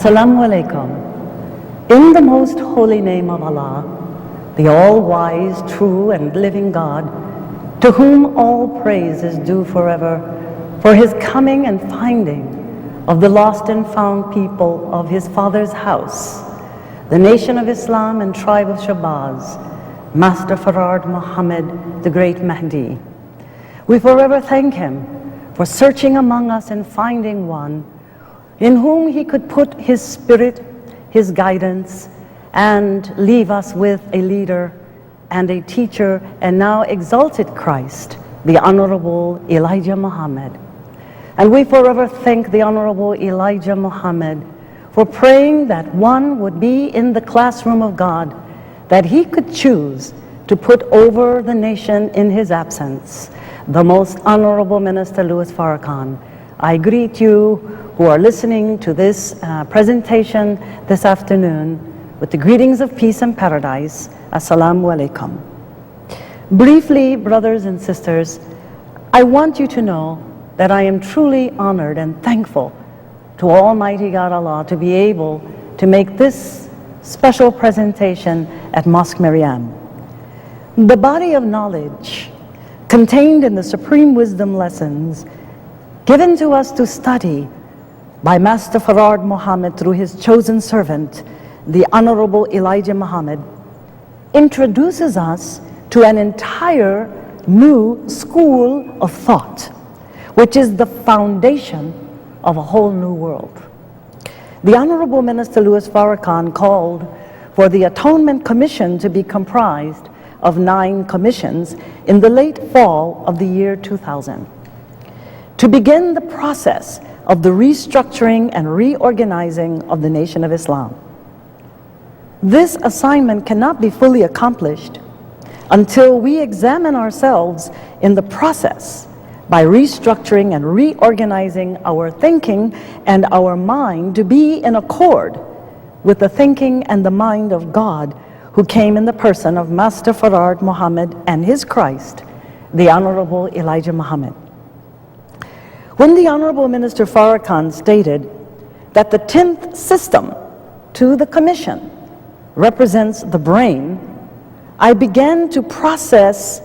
Assalamu alaikum. In the most holy name of Allah, the all-wise, true, and living God, to whom all praise is due forever, for his coming and finding of the lost and found people of his father's house, the nation of Islam and tribe of Shabazz, Master Farad Muhammad, the great Mahdi. We forever thank him for searching among us and finding one in whom he could put his spirit, his guidance, and leave us with a leader and a teacher and now exalted Christ, the Honorable Elijah Muhammad. And we forever thank the Honorable Elijah Muhammad for praying that one would be in the classroom of God, that he could choose to put over the nation in his absence, the Most Honorable Minister Louis Farrakhan. I greet you who are listening to this presentation this afternoon with the greetings of peace and paradise. Assalamu alaikum. Briefly, brothers and sisters, I want you to know that I am truly honored and thankful to Almighty God Allah to be able to make this special presentation at Mosque Maryam. The body of knowledge contained in the Supreme Wisdom lessons given to us to study by Master Farad Muhammad through his chosen servant, the Honorable Elijah Muhammad, introduces us to an entire new school of thought, which is the foundation of a whole new world. The Honorable Minister Louis Farrakhan called for the Atonement Commission to be comprised of 9 commissions in the late fall of the year 2000, to begin the process of the restructuring and reorganizing of the nation of Islam. This assignment cannot be fully accomplished until we examine ourselves in the process by restructuring and reorganizing our thinking and our mind to be in accord with the thinking and the mind of God, who came in the person of Master Farad Muhammad and his Christ, the Honorable Elijah Muhammad. When the Honorable Minister Farrakhan stated that the 10th system to the commission represents the brain, I began to process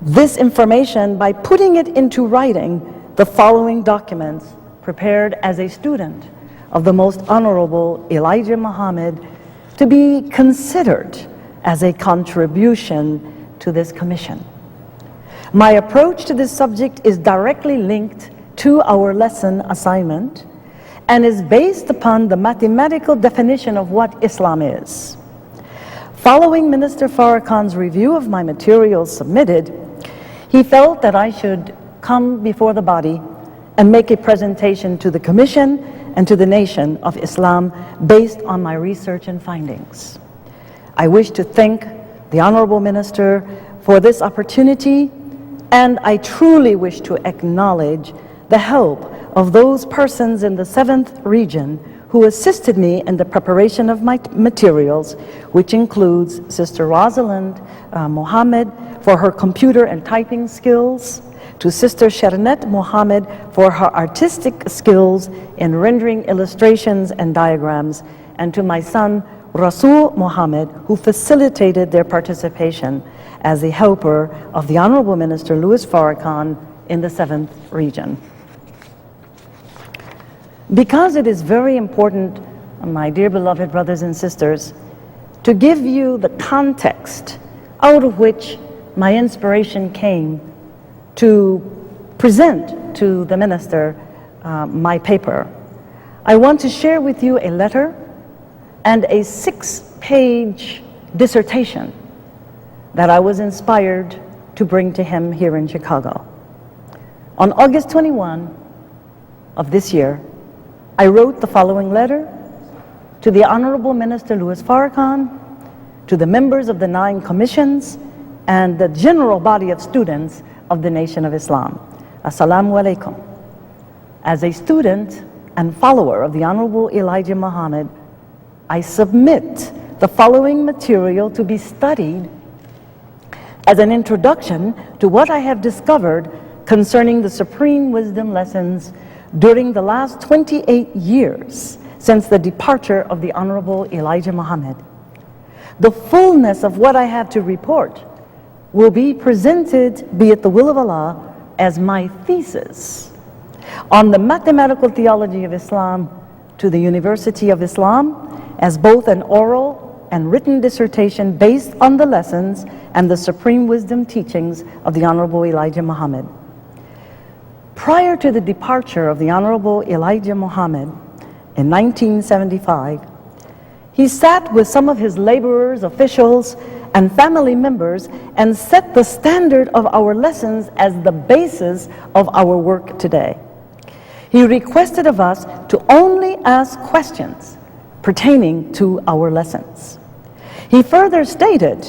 this information by putting it into writing the following documents prepared as a student of the Most Honorable Elijah Muhammad to be considered as a contribution to this commission. My approach to this subject is directly linked to our lesson assignment and is based upon the mathematical definition of what Islam is. Following Minister Farrakhan's review of my materials submitted, he felt that I should come before the body and make a presentation to the Commission and to the nation of Islam based on my research and findings. I wish to thank the Honorable Minister for this opportunity, and I truly wish to acknowledge the help of those persons in the 7th region who assisted me in the preparation of my materials, which includes Sister Rosalind Mohammed for her computer and typing skills, to Sister Shernet Mohammed for her artistic skills in rendering illustrations and diagrams, and to my son Rasul Mohammed, who facilitated their participation as a helper of the Honorable Minister Louis Farrakhan in the 7th region. Because it is very important, my dear beloved brothers and sisters, to give you the context out of which my inspiration came to present to the minister my paper, I want to share with you a letter and a 6-page dissertation that I was inspired to bring to him here in Chicago. On August 21 of this year, I wrote the following letter to the Honorable Minister Louis Farrakhan, to the members of the 9 commissions, and the general body of students of the Nation of Islam. Assalamu alaikum. As a student and follower of the Honorable Elijah Muhammad, I submit the following material to be studied as an introduction to what I have discovered concerning the Supreme Wisdom lessons during the last 28 years since the departure of the Honorable Elijah Muhammad. The fullness of what I have to report will be presented, be it the will of Allah, as my thesis on the mathematical theology of Islam to the University of Islam as both an oral and written dissertation based on the lessons and the supreme wisdom teachings of the Honorable Elijah Muhammad. Prior to the departure of the Honorable Elijah Muhammad in 1975, he sat with some of his laborers, officials, and family members and set the standard of our lessons as the basis of our work today. He requested of us to only ask questions pertaining to our lessons. He further stated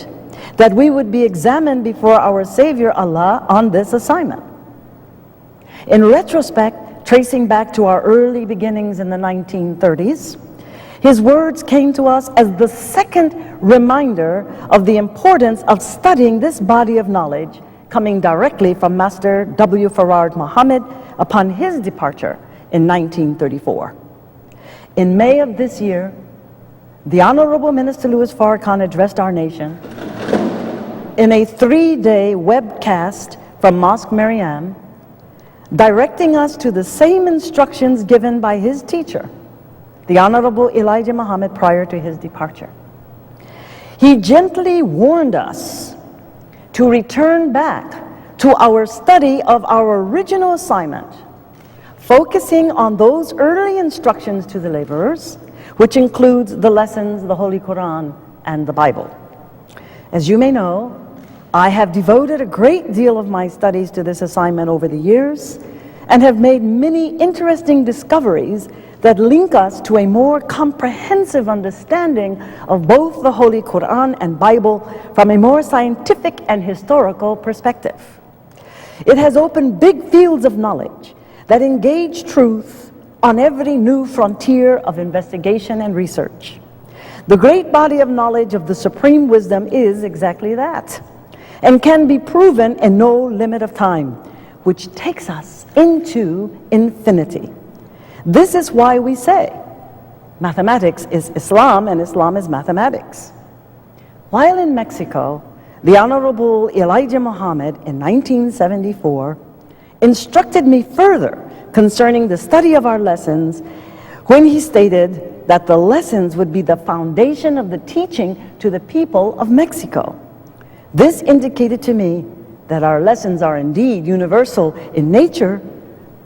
that we would be examined before our Savior Allah on this assignment. In retrospect, tracing back to our early beginnings in the 1930s, his words came to us as the second reminder of the importance of studying this body of knowledge coming directly from Master W. Farard Muhammad upon his departure in 1934. In May of this year, the Honorable Minister Louis Farrakhan addressed our nation in a 3-day webcast from Mosque Maryam, directing us to the same instructions given by his teacher, the Honorable Elijah Muhammad, prior to his departure. He gently warned us to return back to our study of our original assignment, focusing on those early instructions to the laborers, which includes the lessons, the Holy Quran, and the Bible. As you may know, I have devoted a great deal of my studies to this assignment over the years and have made many interesting discoveries that link us to a more comprehensive understanding of both the Holy Quran and Bible from a more scientific and historical perspective. It has opened big fields of knowledge that engage truth on every new frontier of investigation and research. The great body of knowledge of the supreme wisdom is exactly that, and can be proven in no limit of time, which takes us into infinity. This is why we say mathematics is Islam and Islam is mathematics. While in Mexico, the Honorable Elijah Muhammad in 1974 instructed me further concerning the study of our lessons when he stated that the lessons would be the foundation of the teaching to the people of Mexico. This indicated to me that our lessons are indeed universal in nature,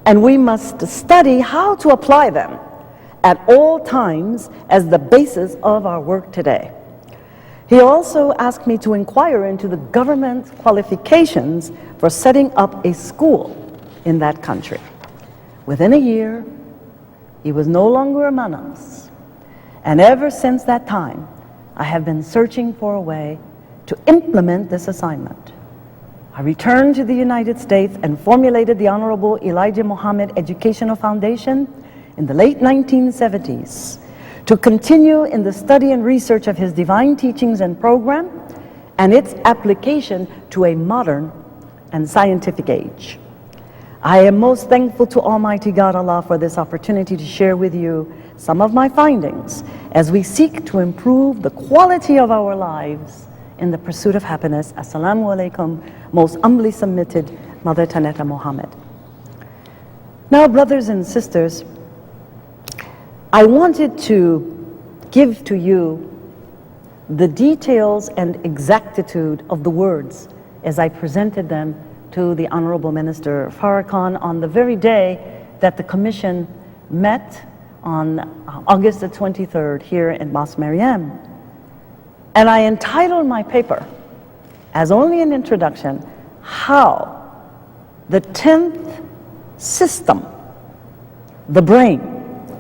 and we must study how to apply them at all times as the basis of our work today. He also asked me to inquire into the government qualifications for setting up a school in that country. Within a year, he was no longer among us, and ever since that time, I have been searching for a way to implement this assignment. I returned to the United States and formulated the Honorable Elijah Muhammad Educational Foundation in the late 1970s to continue in the study and research of his divine teachings and program and its application to a modern and scientific age. I am most thankful to Almighty God Allah for this opportunity to share with you some of my findings as we seek to improve the quality of our lives in the pursuit of happiness. Assalamu alaikum, most humbly submitted Mother Tynnetta Muhammad. Now, brothers and sisters, I wanted to give to you the details and exactitude of the words as I presented them to the Honorable Minister Farrakhan on the very day that the Commission met on August the 23rd here in Mosque Maryam. And I entitled my paper, as only an introduction, How the 10th System, the brain,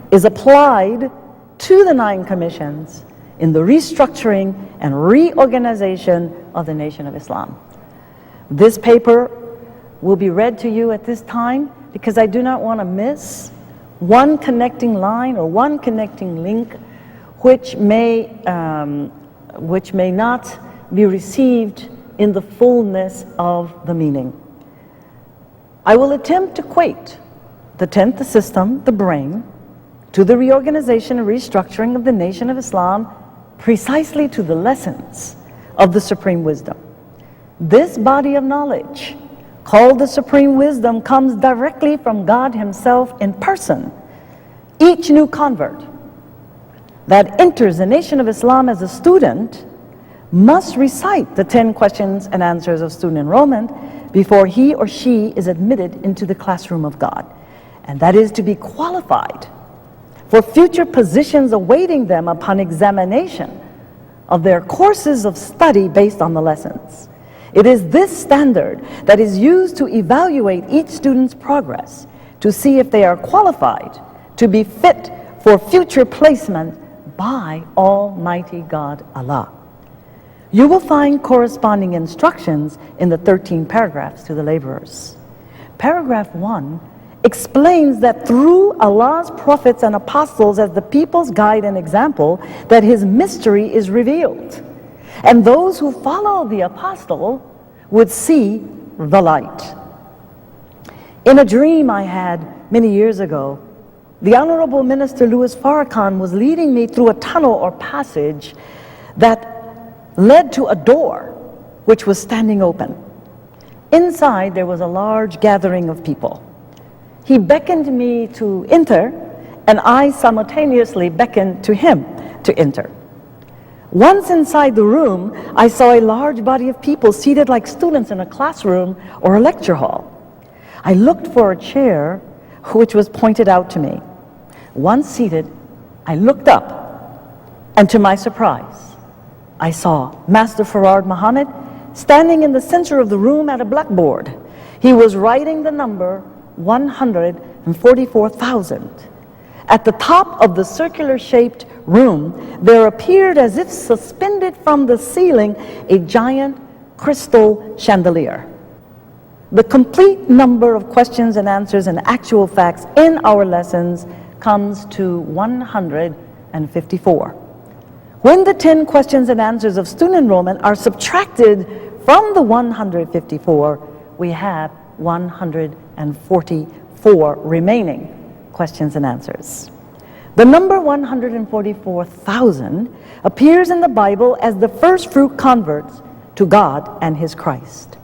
is applied to the 9 commissions in the restructuring and reorganization of the Nation of Islam. This paper will be read to you at this time because I do not want to miss one connecting line or one connecting link which may not be received in the fullness of the meaning. I will attempt to equate the 10th system, the brain, to the reorganization and restructuring of the Nation of Islam, precisely to the lessons of the Supreme Wisdom. This body of knowledge, called the Supreme Wisdom, comes directly from God Himself in person. Each new convert that enters the Nation of Islam as a student must recite the 10 questions and answers of student enrollment before he or she is admitted into the classroom of God. And that is to be qualified for future positions awaiting them upon examination of their courses of study based on the lessons. It is this standard that is used to evaluate each student's progress to see if they are qualified to be fit for future placement by Almighty God Allah. You will find corresponding instructions in the 13 paragraphs to the laborers. Paragraph 1 explains that through Allah's prophets and apostles as the people's guide and example, that His mystery is revealed. And those who follow the apostle would see the light. In a dream I had many years ago, the Honorable Minister Louis Farrakhan was leading me through a tunnel or passage that led to a door which was standing open. Inside there was a large gathering of people. He beckoned me to enter, and I simultaneously beckoned to him to enter. Once inside the room, I saw a large body of people seated like students in a classroom or a lecture hall. I looked for a chair which was pointed out to me. Once seated, I looked up, and to my surprise, I saw Master Farad Muhammad standing in the center of the room at a blackboard. He was writing the number 144,000. At the top of the circular-shaped room, there appeared, as if suspended from the ceiling, a giant crystal chandelier. The complete number of questions and answers and actual facts in our lessons comes to 154. When the 10 questions and answers of student enrollment are subtracted from the 154, we have 144 remaining questions and answers. The number 144,000 appears in the Bible as the first fruit converts to God and His Christ.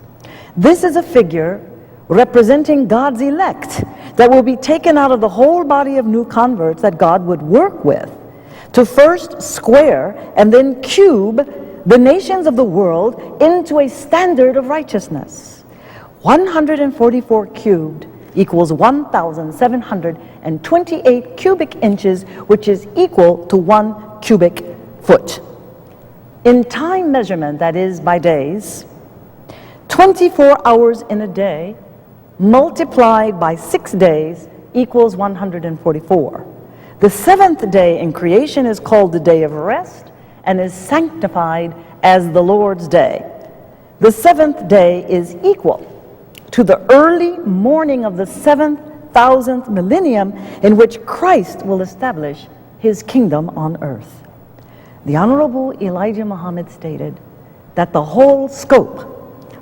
This is a figure representing God's elect that will be taken out of the whole body of new converts that God would work with to first square and then cube the nations of the world into a standard of righteousness. 144 cubed equals 1,728 cubic inches, which is equal to 1 cubic foot. In time measurement, that is by days, 24 hours in a day multiplied by 6 days equals 144. The seventh day in creation is called the day of rest and is sanctified as the Lord's day. The seventh day is equal to the early morning of the 7,000th millennium in which Christ will establish His kingdom on earth. The Honorable Elijah Muhammad stated that the whole scope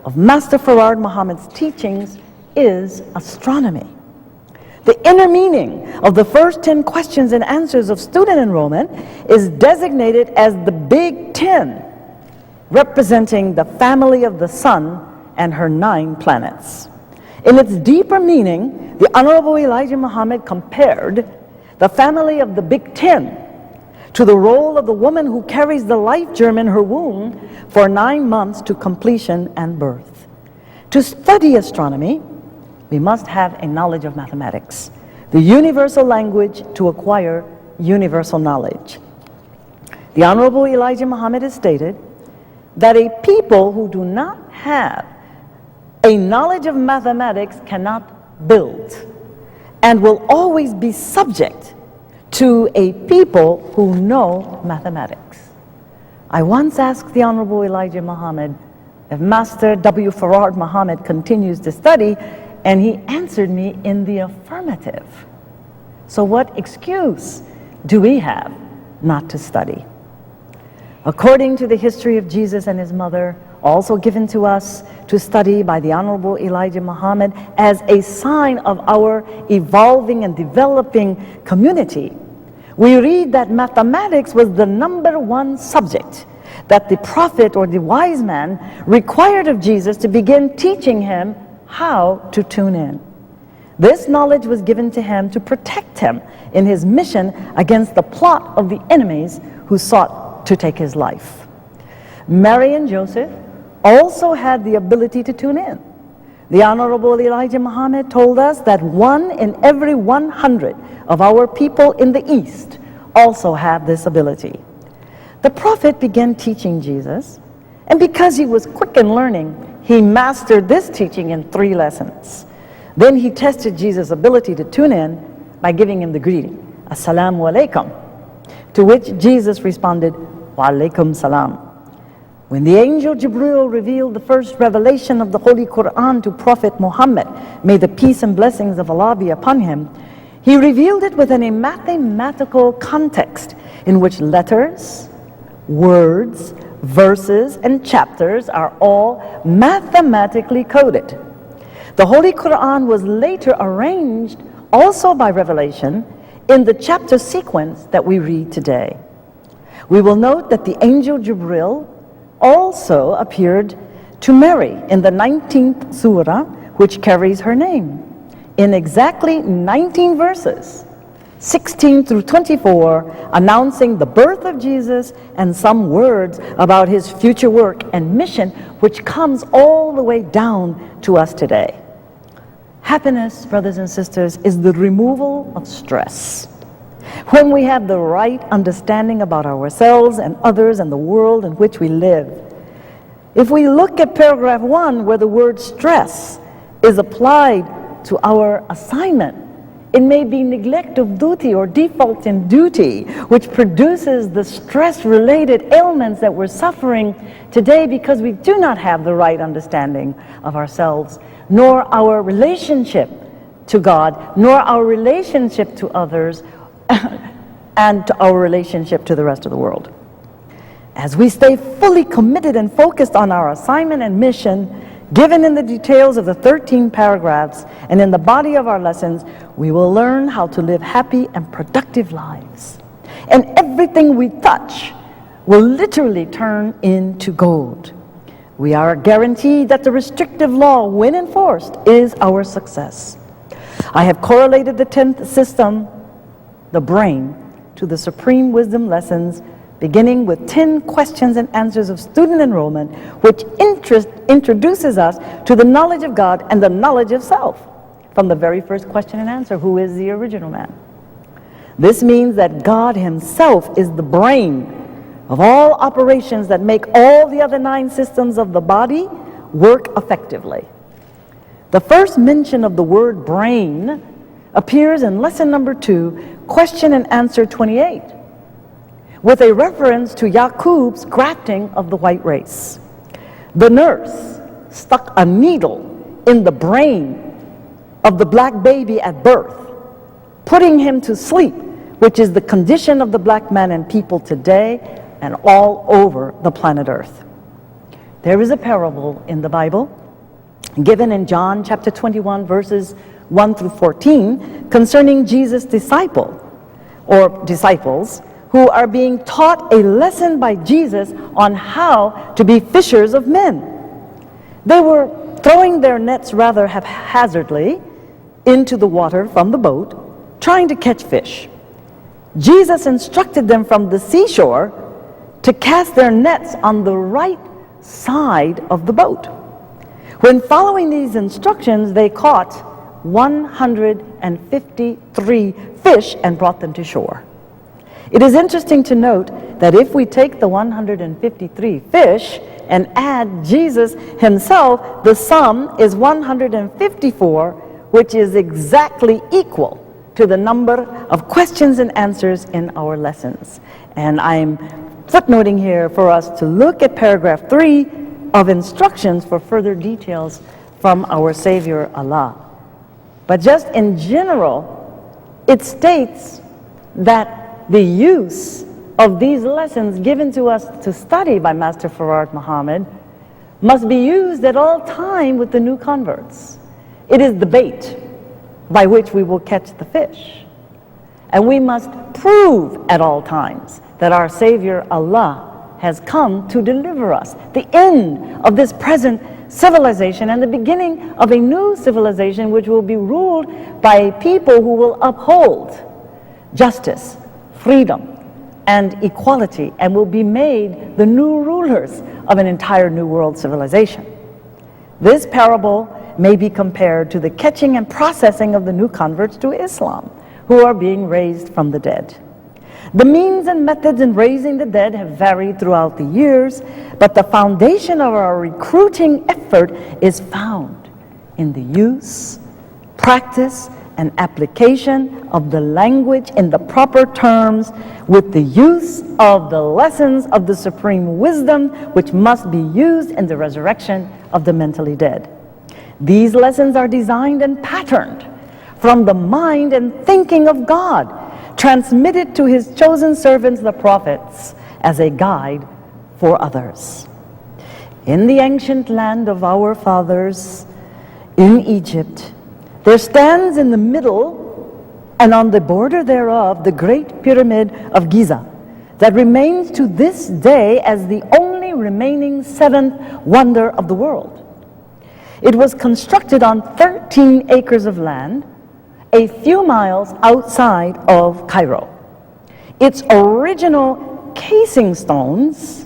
of Master Farad Muhammad's teachings is astronomy. The inner meaning of the first 10 questions and answers of student enrollment is designated as the Big 10, representing the family of the sun and her 9 planets. In its deeper meaning, the Honorable Elijah Muhammad compared the family of the Big 10 to the role of the woman who carries the life germ in her womb for 9 months to completion and birth. To study astronomy, we must have a knowledge of mathematics, the universal language to acquire universal knowledge. The Honorable Elijah Muhammad has stated that a people who do not have a knowledge of mathematics cannot build and will always be subject to a people who know mathematics. I once asked the Honorable Elijah Muhammad if Master W. Farad Muhammad continues to study, and he answered me in the affirmative. So what excuse do we have not to study? According to the history of Jesus and his mother, also given to us to study by the Honorable Elijah Muhammad as a sign of our evolving and developing community, we read that mathematics was the number one subject that the prophet or the wise man required of Jesus to begin teaching him how to tune in. This knowledge was given to him to protect him in his mission against the plot of the enemies who sought to take his life. Mary and Joseph also had the ability to tune in. The Honorable Elijah Muhammad told us that 1 in every 100 of our people in the East also have this ability. The prophet began teaching Jesus, and because he was quick in learning, he mastered this teaching in 3 lessons. Then he tested Jesus' ability to tune in by giving him the greeting, Assalamu alaikum, to which Jesus responded, Wa alaikum salam. When the angel Jibril revealed the first revelation of the Holy Quran to Prophet Muhammad, may the peace and blessings of Allah be upon him, he revealed it within a mathematical context in which letters, words, verses, and chapters are all mathematically coded. The Holy Quran was later arranged also by revelation in the chapter sequence that we read today. We will note that the angel Jibril also appeared to Mary in the 19th surah, which carries her name, in exactly 19 verses, 16 through 24, announcing the birth of Jesus and some words about his future work and mission, which comes all the way down to us today. Happiness, brothers and sisters, is the removal of stress. When we have the right understanding about ourselves and others and the world in which we live. If we look at paragraph 1, where the word stress is applied to our assignment, it may be neglect of duty or default in duty, which produces the stress-related ailments that we're suffering today because we do not have the right understanding of ourselves, nor our relationship to God, nor our relationship to others, and to our relationship to the rest of the world. As we stay fully committed and focused on our assignment and mission, given in the details of the 13 paragraphs and in the body of our lessons, we will learn how to live happy and productive lives. And everything we touch will literally turn into gold. We are guaranteed that the restrictive law, when enforced, is our success. I have correlated the 10th system, the brain, to the supreme wisdom lessons, beginning with 10 questions and answers of student enrollment, which introduces us to the knowledge of God and the knowledge of self. From the very first question and answer, who is the original man? This means that God himself is the brain of all operations that make all the other 9 systems of the body work effectively. The first mention of the word brain appears in lesson number 2, question and answer 28, with a reference to Yaqub's grafting of the white race. The nurse stuck a needle in the brain of the black baby at birth, putting him to sleep, which is the condition of the black man and people today and all over the planet Earth. There is a parable in the Bible given in John chapter 21, verses 1 through 14, concerning Jesus' disciples who are taught a lesson by Jesus on how to be fishers of men. They were throwing their nets rather haphazardly into the water from the boat, trying to catch fish. Jesus instructed them from the seashore to cast their nets on the right side of the boat. When following these instructions, they caught 153 fish and brought them to shore. It is interesting to note that if we take the 153 fish and add Jesus himself, the sum is 154, which is exactly equal to the number of questions and answers in our lessons. And I'm footnoting here for us to look at paragraph 3 of instructions for further details from our Savior Allah. But just in general, it states that the use of these lessons given to us to study by Master Farad Muhammad must be used at all time with the new converts. It is the bait by which we will catch the fish. And we must prove at all times that our Savior Allah has come to deliver us, the end of this present civilization and the beginning of a new civilization which will be ruled by people who will uphold justice, freedom, and equality, and will be made the new rulers of an entire new world civilization. This parable may be compared to the catching and processing of the new converts to Islam, who are being raised from the dead. The means and methods in raising the dead have varied throughout the years, but the foundation of our recruiting effort is found in the use, practice, and application of the language in the proper terms, with the use of the lessons of the supreme wisdom which must be used in the resurrection of the mentally dead. These lessons are designed and patterned from the mind and thinking of God, transmitted to his chosen servants, the prophets, as a guide for others. In the ancient land of our fathers, in Egypt, there stands in the middle and on the border thereof the great pyramid of Giza, that remains to this day as the only remaining seventh wonder of the world. It was constructed on 13 acres of land, a few miles outside of Cairo. Its original casing stones,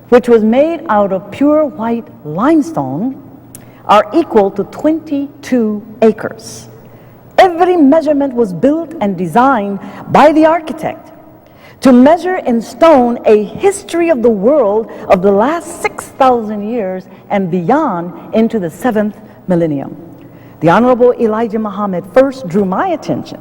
which was made out of pure white limestone, are equal to 22 acres. Every measurement was built and designed by the architect to measure in stone a history of the world of the last 6,000 years and beyond into the 7th millennium. The Honorable Elijah Muhammad first drew my attention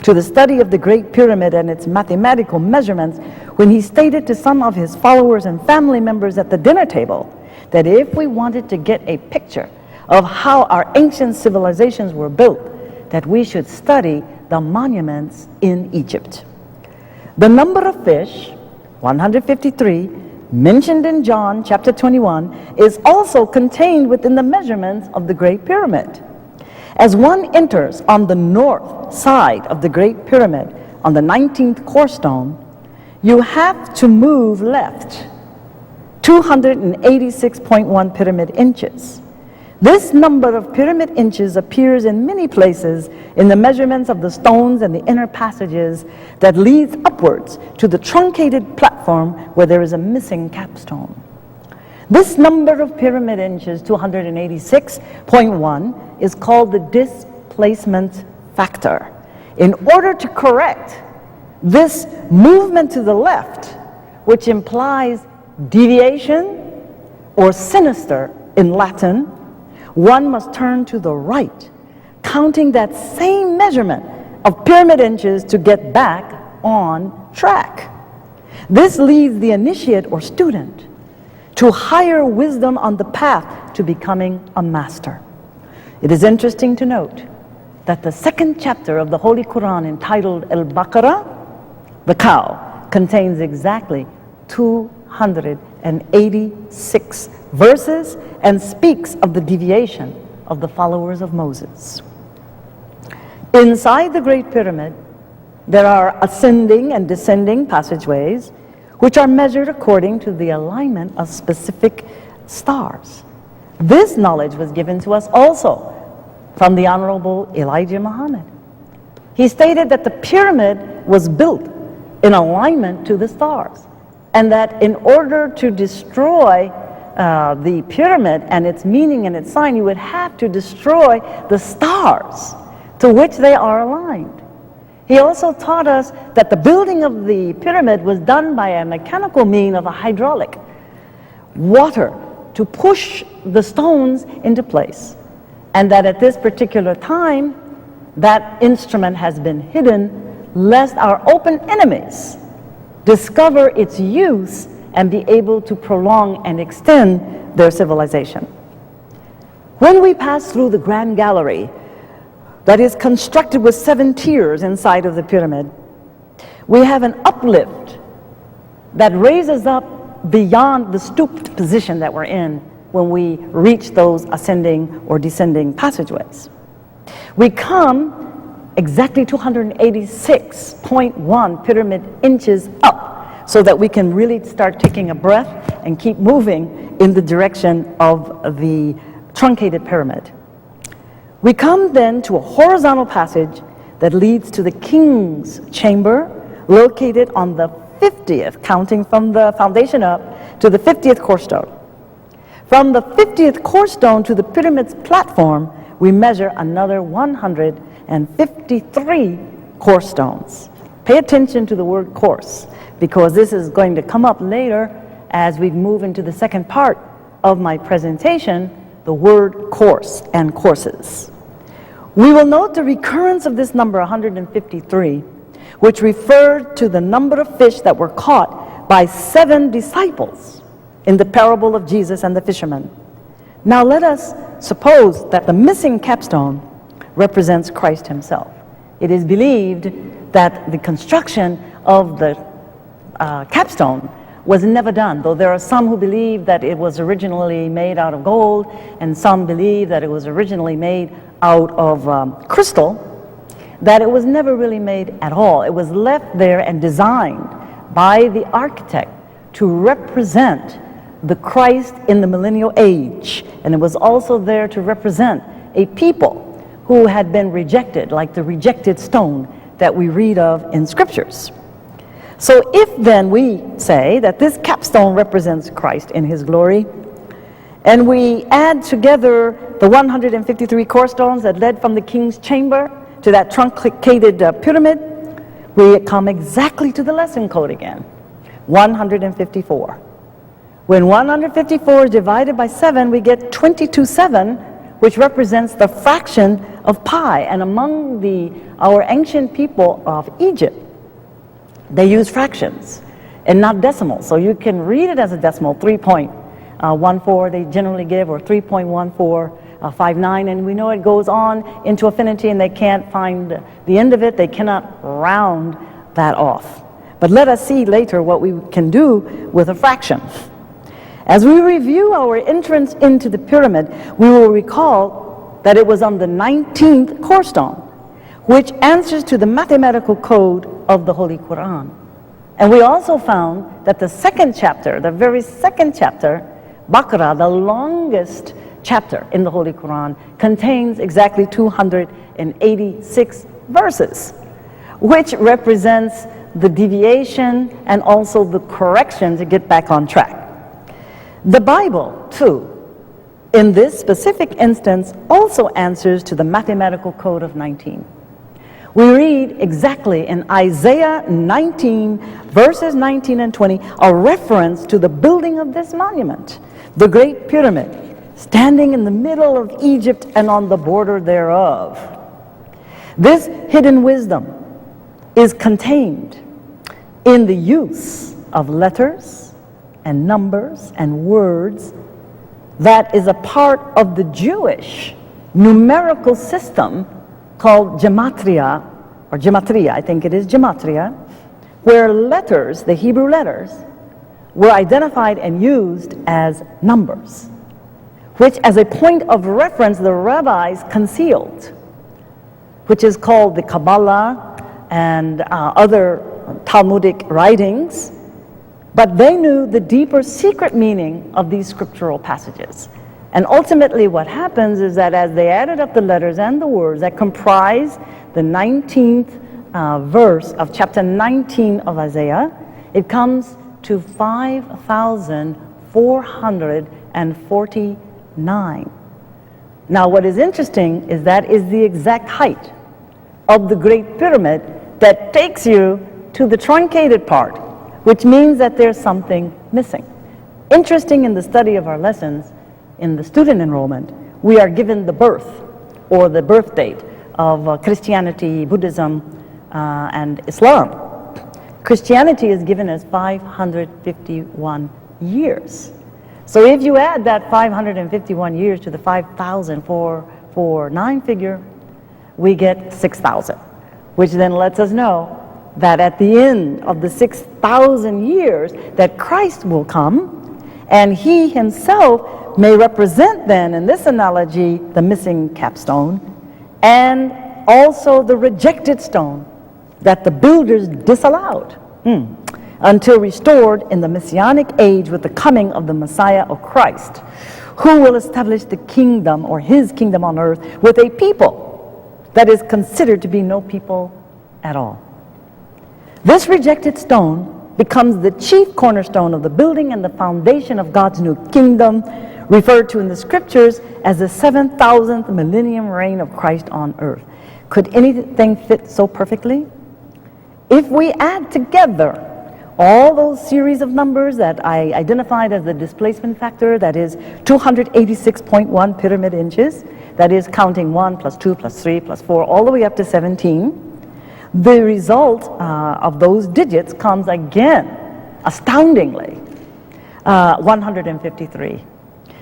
to the study of the Great Pyramid and its mathematical measurements when he stated to some of his followers and family members at the dinner table that if we wanted to get a picture of how our ancient civilizations were built, that we should study the monuments in Egypt. The number of fish, 153, mentioned in John chapter 21, is also contained within the measurements of the Great Pyramid. As one enters on the north side of the Great Pyramid on the 19th cornerstone, you have to move left 286.1 pyramid inches. This number of pyramid inches appears in many places in the measurements of the stones and the inner passages that leads upwards to the truncated platform where there is a missing capstone. This number of pyramid inches, 286.1, is called the displacement factor. In order to correct this movement to the left, which implies deviation or sinister in Latin, one must turn to the right, counting that same measurement of pyramid inches to get back on track. This leads the initiate or student to higher wisdom on the path to becoming a master. It is interesting to note that the second chapter of the Holy Quran, entitled Al-Baqarah, the cow, contains exactly 286 verses and speaks of the deviation of the followers of Moses. Inside the Great Pyramid, there are ascending and descending passageways which are measured according to the alignment of specific stars. This knowledge was given to us also from the Honorable Elijah Muhammad. He stated that the pyramid was built in alignment to the stars, and that in order to destroy the pyramid and its meaning and its sign, you would have to destroy the stars to which they are aligned. He also taught us that the building of the pyramid was done by a mechanical mean of a hydraulic water to push the stones into place, and that at this particular time that instrument has been hidden lest our open enemies discover its use and be able to prolong and extend their civilization. When we pass through the Grand Gallery that is constructed with 7 tiers inside of the pyramid, we have an uplift that raises up beyond the stooped position that we're in when we reach those ascending or descending passageways. We come exactly 286.1 pyramid inches up, so that we can really start taking a breath and keep moving in the direction of the truncated pyramid. We come then to a horizontal passage that leads to the king's chamber, located on the 50th, counting from the foundation up, to the 50th cornerstone. From the 50th cornerstone to the pyramid's platform, we measure another 153 cornerstones. Pay attention to the word course, because this is going to come up later as we move into the second part of my presentation, the word course and courses. We will note the recurrence of this number 153, which referred to the number of fish that were caught by 7 disciples in the parable of Jesus and the fishermen. Now let us suppose that the missing capstone represents Christ himself. It is believed that the construction of the capstone was never done, though there are some who believe that it was originally made out of gold, and some believe that it was originally made out of crystal, that it was never really made at all. It was left there and designed by the architect to represent the Christ in the millennial age, and it was also there to represent a people who had been rejected, like the rejected stone that we read of in scriptures. So if then we say that this capstone represents Christ in his glory, and we add together the 153 cornerstones that led from the king's chamber to that truncated pyramid, we come exactly to the lesson code again, 154. When 154 is divided by 7, we get 22/7, which represents the fraction of pi. And among our ancient people of Egypt, they use fractions and not decimals. So you can read it as a decimal, 3.14 they generally give, or 3.1459, and we know it goes on into infinity and they can't find the end of it. They cannot round that off. But let us see later what we can do with a fraction. As we review our entrance into the pyramid, we will recall that it was on the 19th cornerstone, which answers to the mathematical code of the Holy Quran. And we also found that the second chapter, the very second chapter, Baqarah, the longest chapter in the Holy Quran, contains exactly 286 verses, which represents the deviation and also the correction to get back on track. The Bible, too, in this specific instance, also answers to the mathematical code of 19. We read exactly in Isaiah 19, verses 19 and 20, a reference to the building of this monument, the Great Pyramid, standing in the middle of Egypt and on the border thereof. This hidden wisdom is contained in the use of letters and numbers and words that is a part of the Jewish numerical system called gematria, or gematria, I think it is gematria, where letters, the Hebrew letters, were identified and used as numbers, which as a point of reference the rabbis concealed, which is called the Kabbalah and other Talmudic writings. But they knew the deeper secret meaning of these scriptural passages. And ultimately what happens is that as they added up the letters and the words that comprise the 19th verse of chapter 19 of Isaiah, it comes to 5,449. Now what is interesting is that is the exact height of the Great Pyramid that takes you to the truncated part, which means that there's something missing. Interesting, in the study of our lessons, in the student enrollment, we are given the birth or the birth date of Christianity, Buddhism, and Islam. Christianity is given as 551 years. So if you add that 551 years to the 5,449 figure, we get 6,000, which then lets us know that at the end of the 6,000 years that Christ will come, and he himself may represent then, in this analogy, the missing capstone, and also the rejected stone that the builders disallowed until restored in the Messianic age with the coming of the Messiah of Christ, who will establish the kingdom or his kingdom on earth with a people that is considered to be no people at all. This rejected stone becomes the chief cornerstone of the building and the foundation of God's new kingdom, referred to in the scriptures as the 7,000th millennium reign of Christ on earth. Could anything fit so perfectly? If we add together all those series of numbers that I identified as the displacement factor, that is 286.1 pyramid inches, that is counting 1 plus 2 plus 3 plus 4 all the way up to 17, the result of those digits comes again, astoundingly, 153.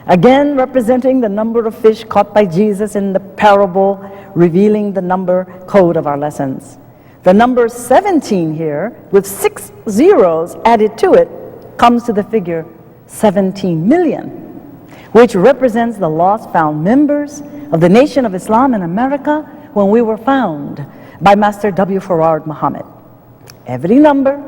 Again, representing the number of fish caught by Jesus in the parable, revealing the number code of our lessons. The number 17 here, with 6 zeros added to it, comes to the figure 17 million, which represents the lost found members of the Nation of Islam in America when we were found by Master W. Farad Muhammad. Every number,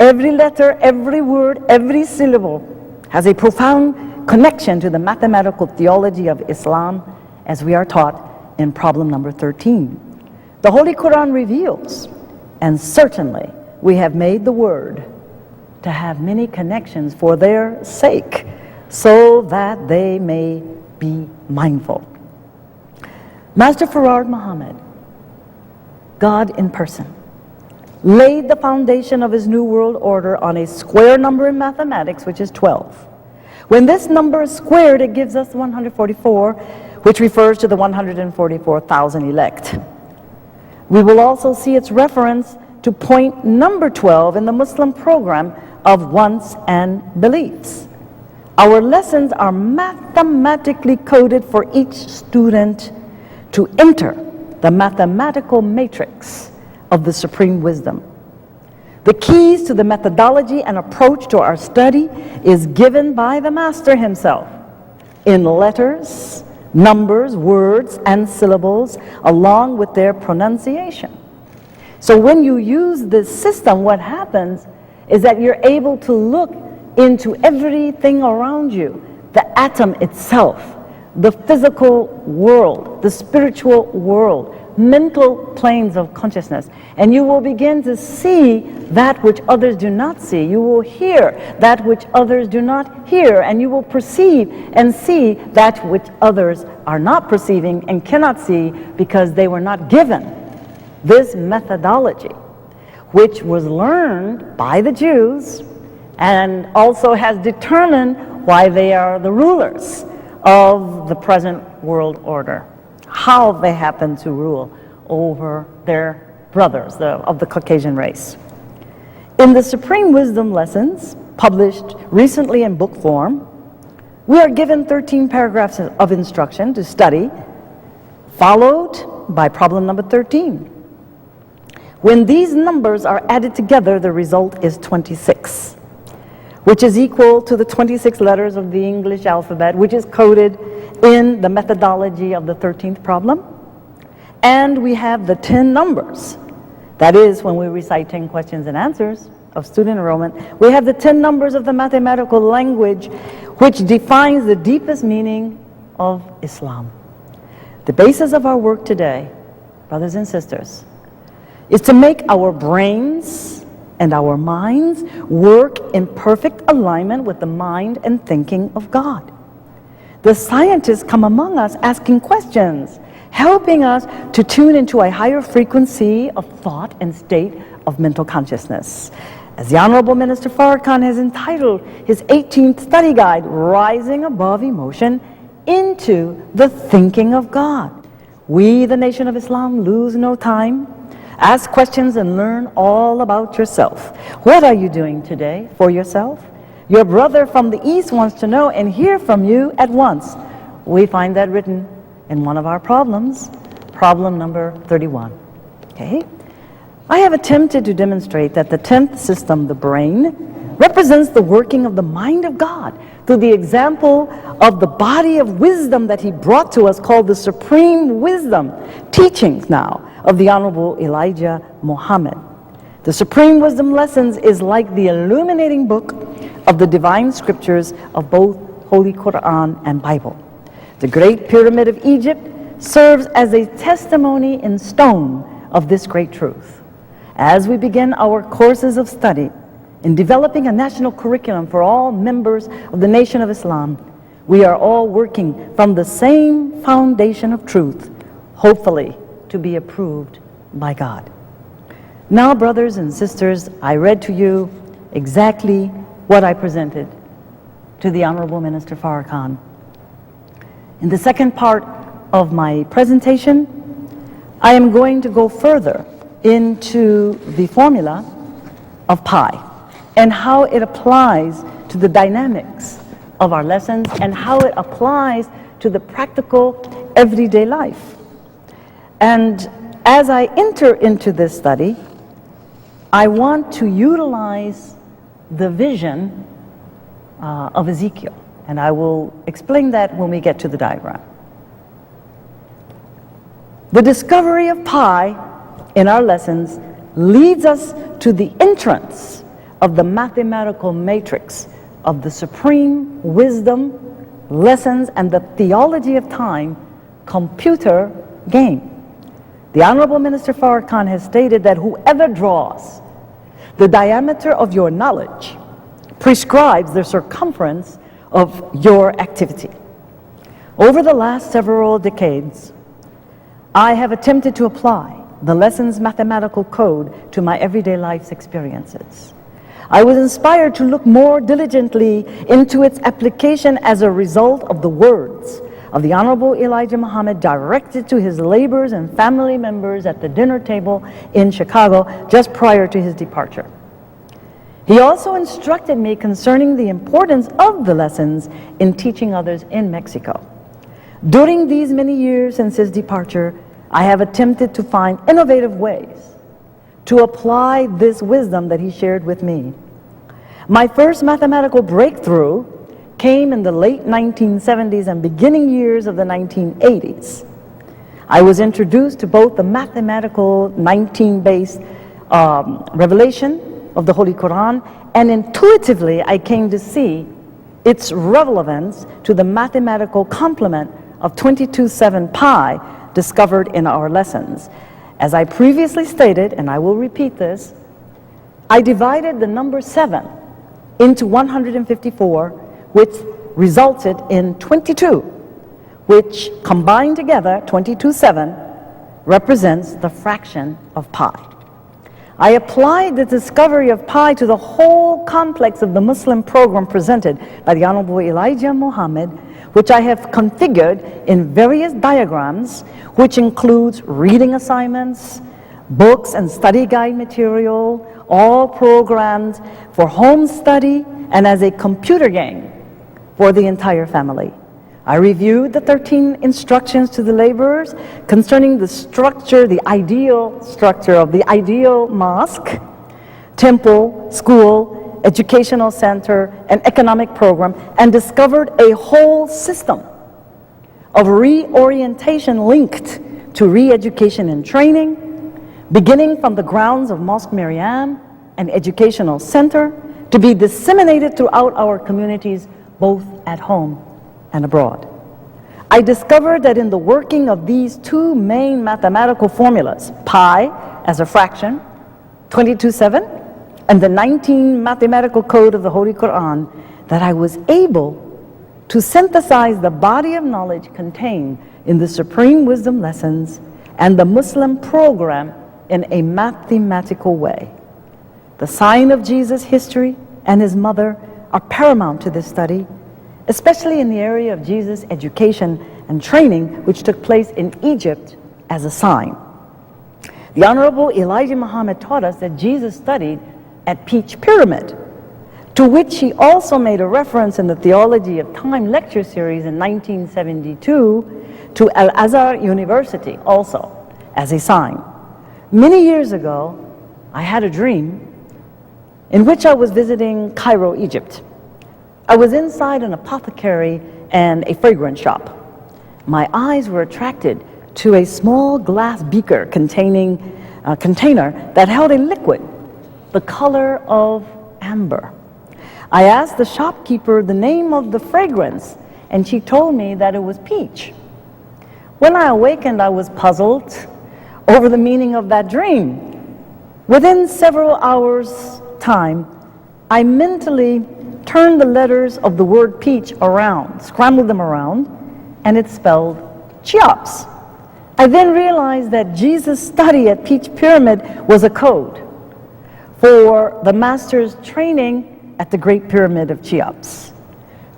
every letter, every word, every syllable has a profound connection to the mathematical theology of Islam as we are taught in problem number 13. The Holy Quran reveals, and certainly we have made the word to have many connections for their sake, so that they may be mindful. Master Farad Muhammad, God in person, laid the foundation of his new world order on a square number in mathematics, which is 12. When this number is squared, it gives us 144, which refers to the 144,000 elect. We will also see its reference to point number 12 in the Muslim program of wants and beliefs. Our lessons are mathematically coded for each student to enter the mathematical matrix of the supreme wisdom. The keys to the methodology and approach to our study is given by the Master himself in letters, numbers, words, and syllables, along with their pronunciation. So when you use this system, what happens is that you're able to look into everything around you, the atom itself, the physical world, the spiritual world, mental planes of consciousness, and you will begin to see that which others do not see. You will hear that which others do not hear, and you will perceive and see that which others are not perceiving and cannot see because they were not given this methodology, which was learned by the Jews and also has determined why they are the rulers of the present world order, how they happen to rule over their brothers of the Caucasian race. In the Supreme Wisdom Lessons, published recently in book form, we are given 13 paragraphs of instruction to study, followed by problem number 13. When these numbers are added together, the result is 26, which is equal to the 26 letters of the English alphabet, which is coded in the methodology of the 13th problem. And we have the 10 numbers. That is, when we recite 10 questions and answers of student enrollment, we have the 10 numbers of the mathematical language, which defines the deepest meaning of Islam. The basis of our work today, brothers and sisters, is to make our brains and our minds work in perfect alignment with the mind and thinking of God. The scientists come among us asking questions, helping us to tune into a higher frequency of thought and state of mental consciousness. As the Honorable Minister Farrakhan has entitled his 18th study guide, Rising Above Emotion into the Thinking of God. We, the Nation of Islam, lose no time. Ask questions and learn all about yourself. What are you doing today for yourself? Your brother from the East wants to know and hear from you at once. We find that written in one of our problems, problem number 31. Okay? I have attempted to demonstrate that the 10th system, the brain, represents the working of the mind of God through the example of the body of wisdom that he brought to us, called the Supreme Wisdom Teachings now of the Honorable Elijah Muhammad. The Supreme Wisdom Lessons is like the illuminating book of the divine scriptures of both Holy Quran and Bible. The Great Pyramid of Egypt serves as a testimony in stone of this great truth. As we begin our courses of study in developing a national curriculum for all members of the Nation of Islam, we are all working from the same foundation of truth, hopefully to be approved by God. Now, brothers and sisters, I read to you exactly what I presented to the Honorable Minister Farrakhan. In the second part of my presentation, I am going to go further into the formula of pi and how it applies to the dynamics of our lessons and how it applies to the practical everyday life. And as I enter into this study, I want to utilize the vision of Ezekiel, and I will explain that when we get to the diagram. The discovery of pi in our lessons leads us to the entrance of the mathematical matrix of the Supreme Wisdom Lessons and the Theology of Time computer game. The Honorable Minister Farrakhan has stated that whoever draws the diameter of your knowledge prescribes the circumference of your activity. Over the last several decades, I have attempted to apply the lessons' mathematical code to my everyday life's experiences. I was inspired to look more diligently into its application as a result of the words of the Honorable Elijah Muhammad directed to his laborers and family members at the dinner table in Chicago just prior to his departure. He also instructed me concerning the importance of the lessons in teaching others in Mexico. During these many years since his departure, I have attempted to find innovative ways to apply this wisdom that he shared with me. My first mathematical breakthrough came in the late 1970s and beginning years of the 1980s. I was introduced to both the mathematical 19-based revelation of the Holy Quran, and intuitively I came to see its relevance to the mathematical complement of 22.7 pi discovered in our lessons. As I previously stated, and I will repeat this, I divided the number 7 into 154, which resulted in 22, which combined together, 22.7, represents the fraction of pi. I applied the discovery of pi to the whole complex of the Muslim program presented by the Honorable Elijah Muhammad, which I have configured in various diagrams, which includes reading assignments, books and study guide material, all programmed for home study and as a computer game for the entire family. I reviewed the 13 instructions to the laborers concerning the structure, the ideal structure of the ideal mosque, temple, school, educational center, and economic program, and discovered a whole system of reorientation linked to re-education and training, beginning from the grounds of Mosque Maryam, an educational center, to be disseminated throughout our communities, both at home and abroad. I discovered that in the working of these two main mathematical formulas, pi as a fraction, 22.7, and the 19 mathematical code of the Holy Quran, that I was able to synthesize the body of knowledge contained in the Supreme Wisdom Lessons and the Muslim program in a mathematical way. The sign of Jesus' history and his mother are paramount to this study, especially in the area of Jesus' education and training, which took place in Egypt as a sign. The Honorable Elijah Muhammad taught us that Jesus studied at Peach Pyramid, to which he also made a reference in the Theology of Time lecture series in 1972 to Al-Azhar University also as a sign. Many years ago, I had a dream in which I was visiting Cairo, Egypt. I was inside an apothecary and a fragrance shop. My eyes were attracted to a small glass beaker containing a container that held a liquid, the color of amber. I asked the shopkeeper the name of the fragrance, and she told me that it was peach. When I awakened, I was puzzled over the meaning of that dream. Within several hours' time, I mentally turned the letters of the word peach around, scrambled them around, and it spelled Cheops. I then realized that Jesus' study at Peach Pyramid was a code for the master's training at the Great Pyramid of Cheops.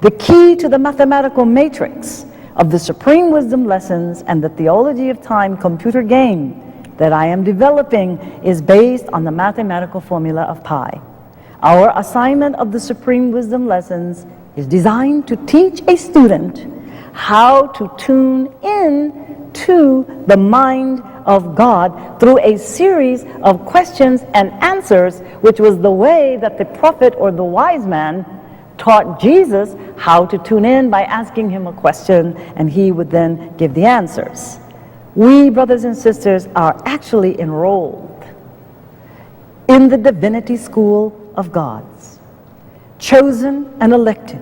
The key to the mathematical matrix of the Supreme Wisdom lessons and the Theology of Time computer game that I am developing is based on the mathematical formula of pi. Our assignment of the Supreme Wisdom lessons is designed to teach a student how to tune in to the mind of God through a series of questions and answers, which was the way that the prophet or the wise man taught Jesus how to tune in by asking him a question, and he would then give the answers. We, brothers and sisters, are actually enrolled in the divinity school of gods, chosen and elected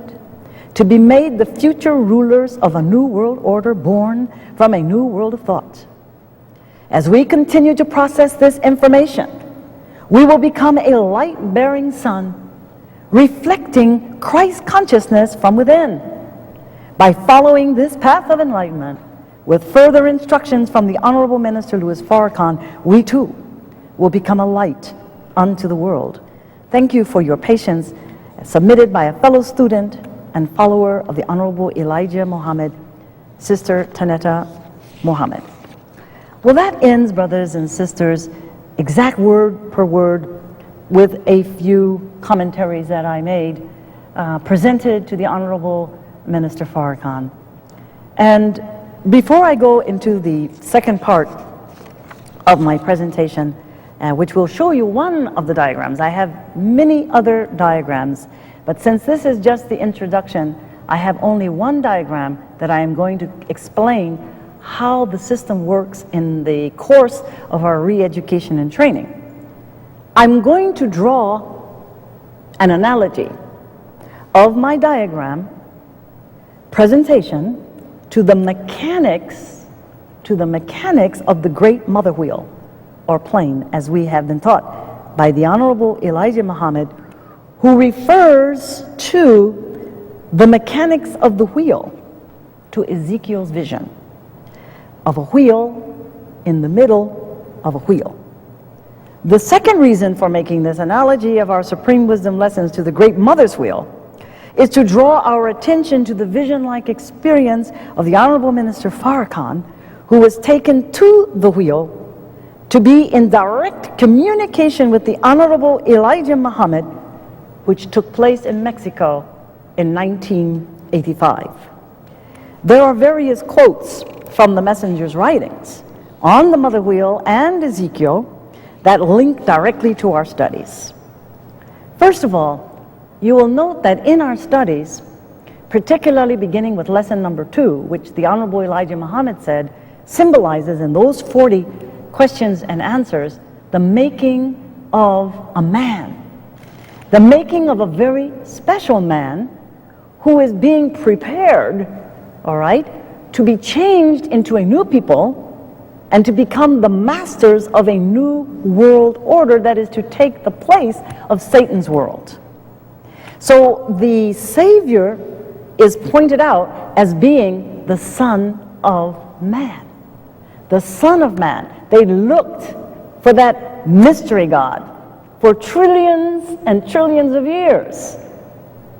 to be made the future rulers of a new world order born from a new world of thought. As we continue to process this information, we will become a light-bearing sun, reflecting Christ consciousness from within. By following this path of enlightenment, with further instructions from the Honorable Minister Louis Farrakhan, we too will become a light unto the world. Thank you for your patience, submitted by a fellow student and follower of the Honorable Elijah Muhammad, Sister Tynnetta Muhammad. Well, that ends, brothers and sisters, exact word per word, with a few commentaries that I made, presented to the Honorable Minister Farrakhan. And before I go into the second part of my presentation, which will show you one of the diagrams, I have many other diagrams, but since this is just the introduction, I have only one diagram that I am going to explain how the system works in the course of our re-education and training. I'm going to draw an analogy of my diagram presentation to the mechanics of the great mother wheel or plane, as we have been taught by the Honorable Elijah Muhammad, who refers to the mechanics of the wheel, to Ezekiel's vision of a wheel in the middle of a wheel. The second reason for making this analogy of our Supreme Wisdom lessons to the Great Mother's Wheel is to draw our attention to the vision-like experience of the Honorable Minister Farrakhan, who was taken to the wheel to be in direct communication with the Honorable Elijah Muhammad, which took place in Mexico in 1985. There are various quotes from the messenger's writings on the mother wheel and Ezekiel that link directly to our studies. First of all, you will note that in our studies, particularly beginning with lesson number 2, which the Honorable Elijah Muhammad said symbolizes in those 40 questions and answers the making of a man, the making of a very special man who is being prepared, all right, to be changed into a new people and to become the masters of a new world order that is to take the place of Satan's world. So the Savior is pointed out as being the Son of Man. The Son of Man. They looked for that mystery God for trillions and trillions of years.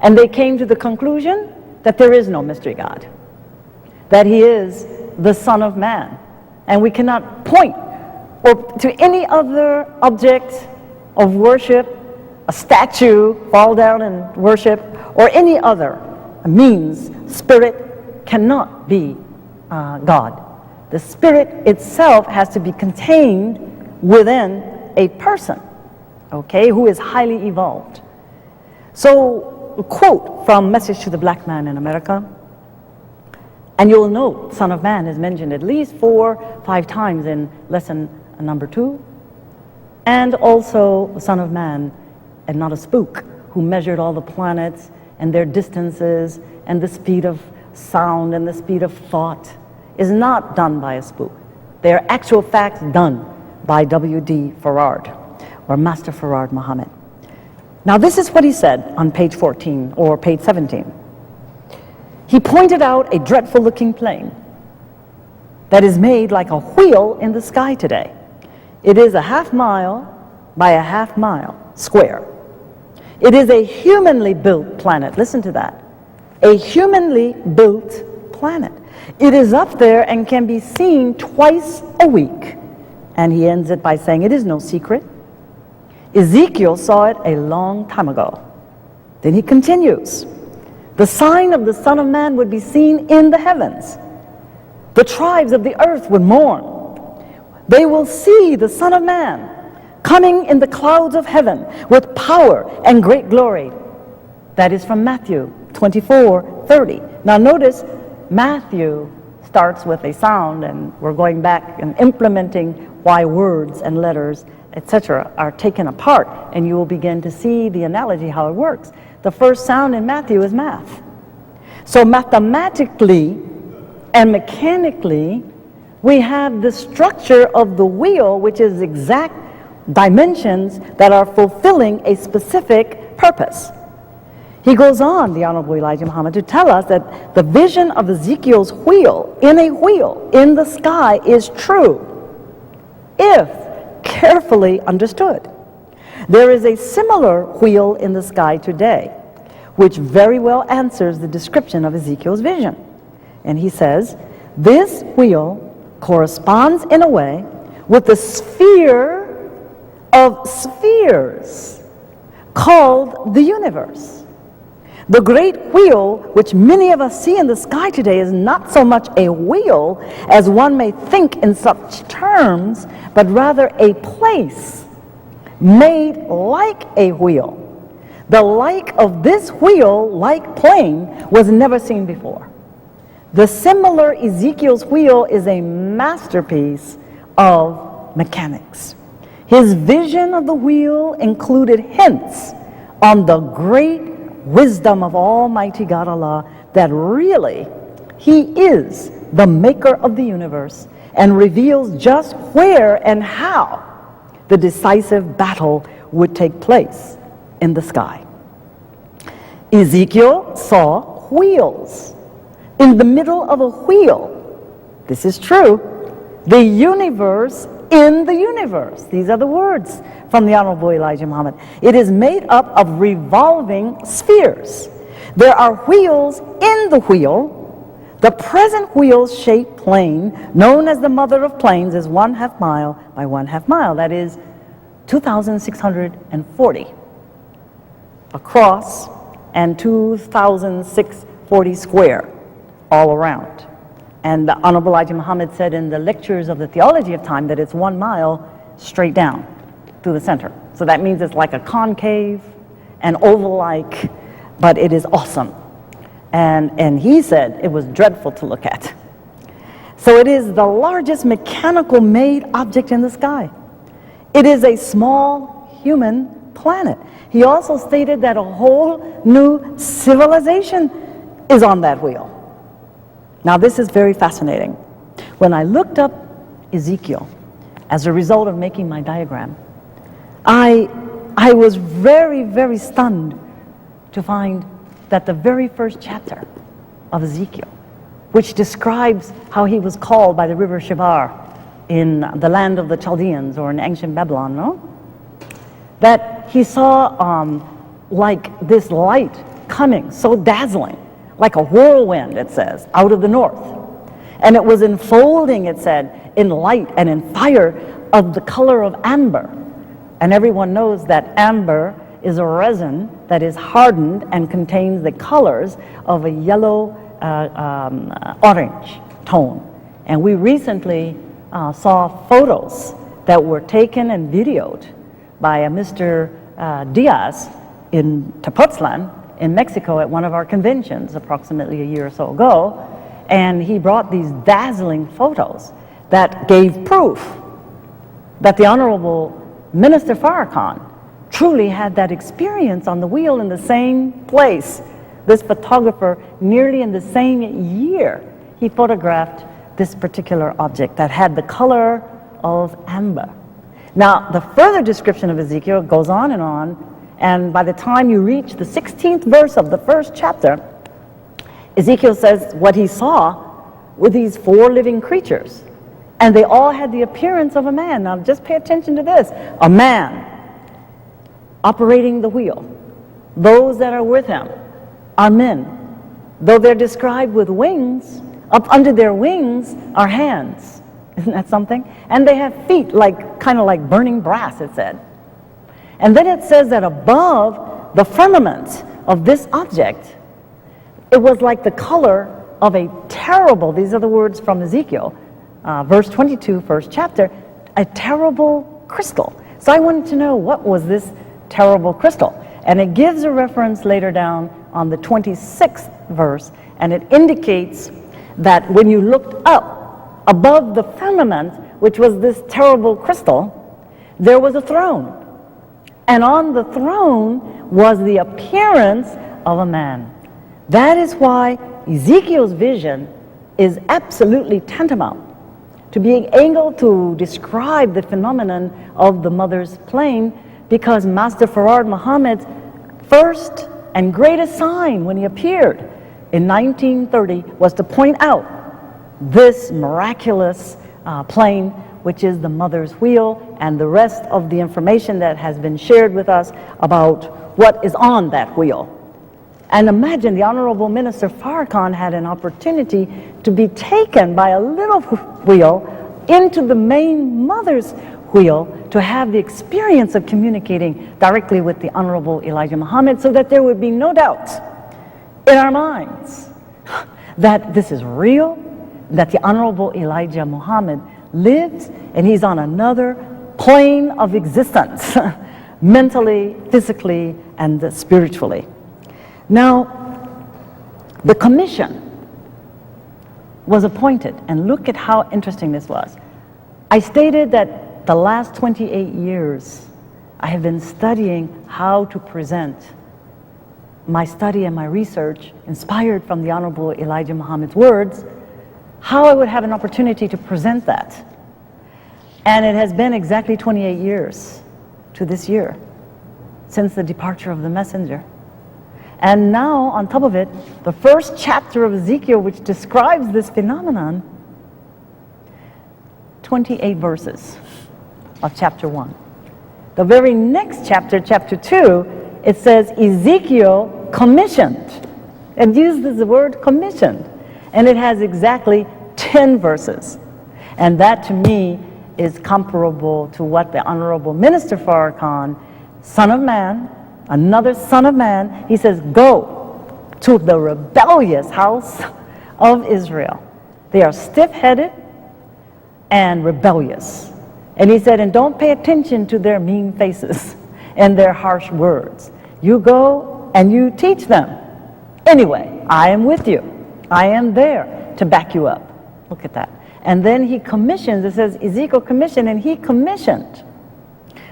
And they came to the conclusion that there is no mystery God, that he is the Son of Man. And we cannot point to any other object of worship, a statue, fall down and worship, or any other means. Spirit cannot be God. The Spirit itself has to be contained within a person, okay, who is highly evolved. So, a quote from Message to the Black Man in America, and you'll note Son of Man is mentioned at least 4-5 times in lesson number 2, and also Son of Man, and not a spook, who measured all the planets and their distances and the speed of sound and the speed of thought, is not done by a spook. They are actual facts done by W.D. Farard, or Master Farard Muhammad. Now this is what he said on page 14 or page 17. He pointed out a dreadful looking plane that is made like a wheel in the sky today. It is a half mile by a half mile square. It is a humanly built planet. Listen to that. A humanly built planet. It is up there and can be seen twice a week. And he ends it by saying, it is no secret. Ezekiel saw it a long time ago. Then he continues, the sign of the Son of Man would be seen in the heavens. The tribes of the earth would mourn. They will see the Son of Man coming in the clouds of heaven with power and great glory. That is from Matthew 24:30. Now notice, Matthew starts with a sound, and we're going back and implementing why words and letters, etc., are taken apart, and you will begin to see the analogy how it works. The first sound in Matthew is math. So mathematically and mechanically, we have the structure of the wheel, which is exact dimensions that are fulfilling a specific purpose. He goes on, the Honorable Elijah Muhammad, to tell us that the vision of Ezekiel's wheel in the sky is true, if carefully understood. There is a similar wheel in the sky today, which very well answers the description of Ezekiel's vision. And he says, this wheel corresponds in a way with the sphere of spheres called the universe. The great wheel, which many of us see in the sky today, is not so much a wheel as one may think in such terms, but rather a place made like a wheel. The like of this wheel-like plane was never seen before. The similar Ezekiel's wheel is a masterpiece of mechanics. His vision of the wheel included hints on the great wisdom of Almighty God Allah, that really He is the maker of the universe and reveals just where and how the decisive battle would take place in the sky. Ezekiel saw wheels in the middle of a wheel. This is true. The universe in the universe. These are the words from the Honorable Elijah Muhammad. It is made up of revolving spheres. There are wheels in the wheel. The present wheel-shaped plane, known as the mother of planes, is 1/2 mile by 1/2 mile. That is 2,640 across and 2,640 square all around. And the Honorable Elijah Muhammad said in the lectures of the theology of time that it's 1 mile straight down to the center. So that means it's like a concave and oval-like, but it is awesome. And he said it was dreadful to look at. So it is the largest mechanical made object in the sky. It is a small human planet. He also stated that a whole new civilization is on that wheel. Now this is very fascinating. When I looked up Ezekiel as a result of making my diagram, I was very, very stunned to find that the very first chapter of Ezekiel, which describes how he was called by the river Shibar in the land of the Chaldeans, or in ancient Babylon, no? That he saw like this light coming, so dazzling, like a whirlwind, it says, out of the north. And it was enfolding, it said, in light and in fire of the color of amber. And everyone knows that amber is a resin that is hardened and contains the colors of a yellow orange tone. And we recently saw photos that were taken and videoed by a Mr. Diaz in Tepoztlan in Mexico at one of our conventions approximately a year or so ago, and he brought these dazzling photos that gave proof that the Honorable Minister Farrakhan truly had that experience on the wheel in the same place. This photographer, nearly in the same year, he photographed this particular object that had the color of amber. Now, the further description of Ezekiel goes on, and by the time you reach the 16th verse of the first chapter, Ezekiel says what he saw were these 4 living creatures, and they all had the appearance of a man. Now, just pay attention to this. A man operating the wheel. Those that are with him are men. Though they're described with wings, up under their wings are hands. Isn't that something? And they have feet kind of like burning brass, it said. And then it says that above the firmament of this object, it was like the color of a terrible, these are the words from Ezekiel, verse 22, first chapter, a terrible crystal. So I wanted to know, what was this terrible crystal? And it gives a reference later down on the 26th verse, and it indicates that when you looked up above the firmament, which was this terrible crystal, there was a throne. And on the throne was the appearance of a man. That is why Ezekiel's vision is absolutely tantamount to being able to describe the phenomenon of the mother's plane, because Master Farad Muhammad's first and greatest sign when he appeared in 1930 was to point out this miraculous plane, which is the mother's wheel, and the rest of the information that has been shared with us about what is on that wheel. And imagine the Honorable Minister Farrakhan had an opportunity to be taken by a little wheel into the main mother's wheel to have the experience of communicating directly with the Honorable Elijah Muhammad, so that there would be no doubt in our minds that this is real, that the Honorable Elijah Muhammad lives, and he's on another plane of existence, mentally, physically, and spiritually. Now, the commission was appointed, and look at how interesting this was. I stated that the last 28 years I have been studying how to present my study and my research, inspired from the Honorable Elijah Muhammad's words, how I would have an opportunity to present that. And it has been exactly 28 years to this year since the departure of the messenger. And now, on top of it, the first chapter of Ezekiel, which describes this phenomenon, 28 verses of chapter 1. The very next chapter, chapter 2, it says Ezekiel commissioned. It uses the word commissioned. And it has exactly 10 verses. And that, to me, is comparable to what the Honorable Minister Farrakhan, son of man, another son of man, he says, go to the rebellious house of Israel. They are stiff-headed and rebellious. And he said, and don't pay attention to their mean faces and their harsh words. You go and you teach them. Anyway, I am with you. I am there to back you up. Look at that. And then he commissions, it says Ezekiel commissioned, and he commissioned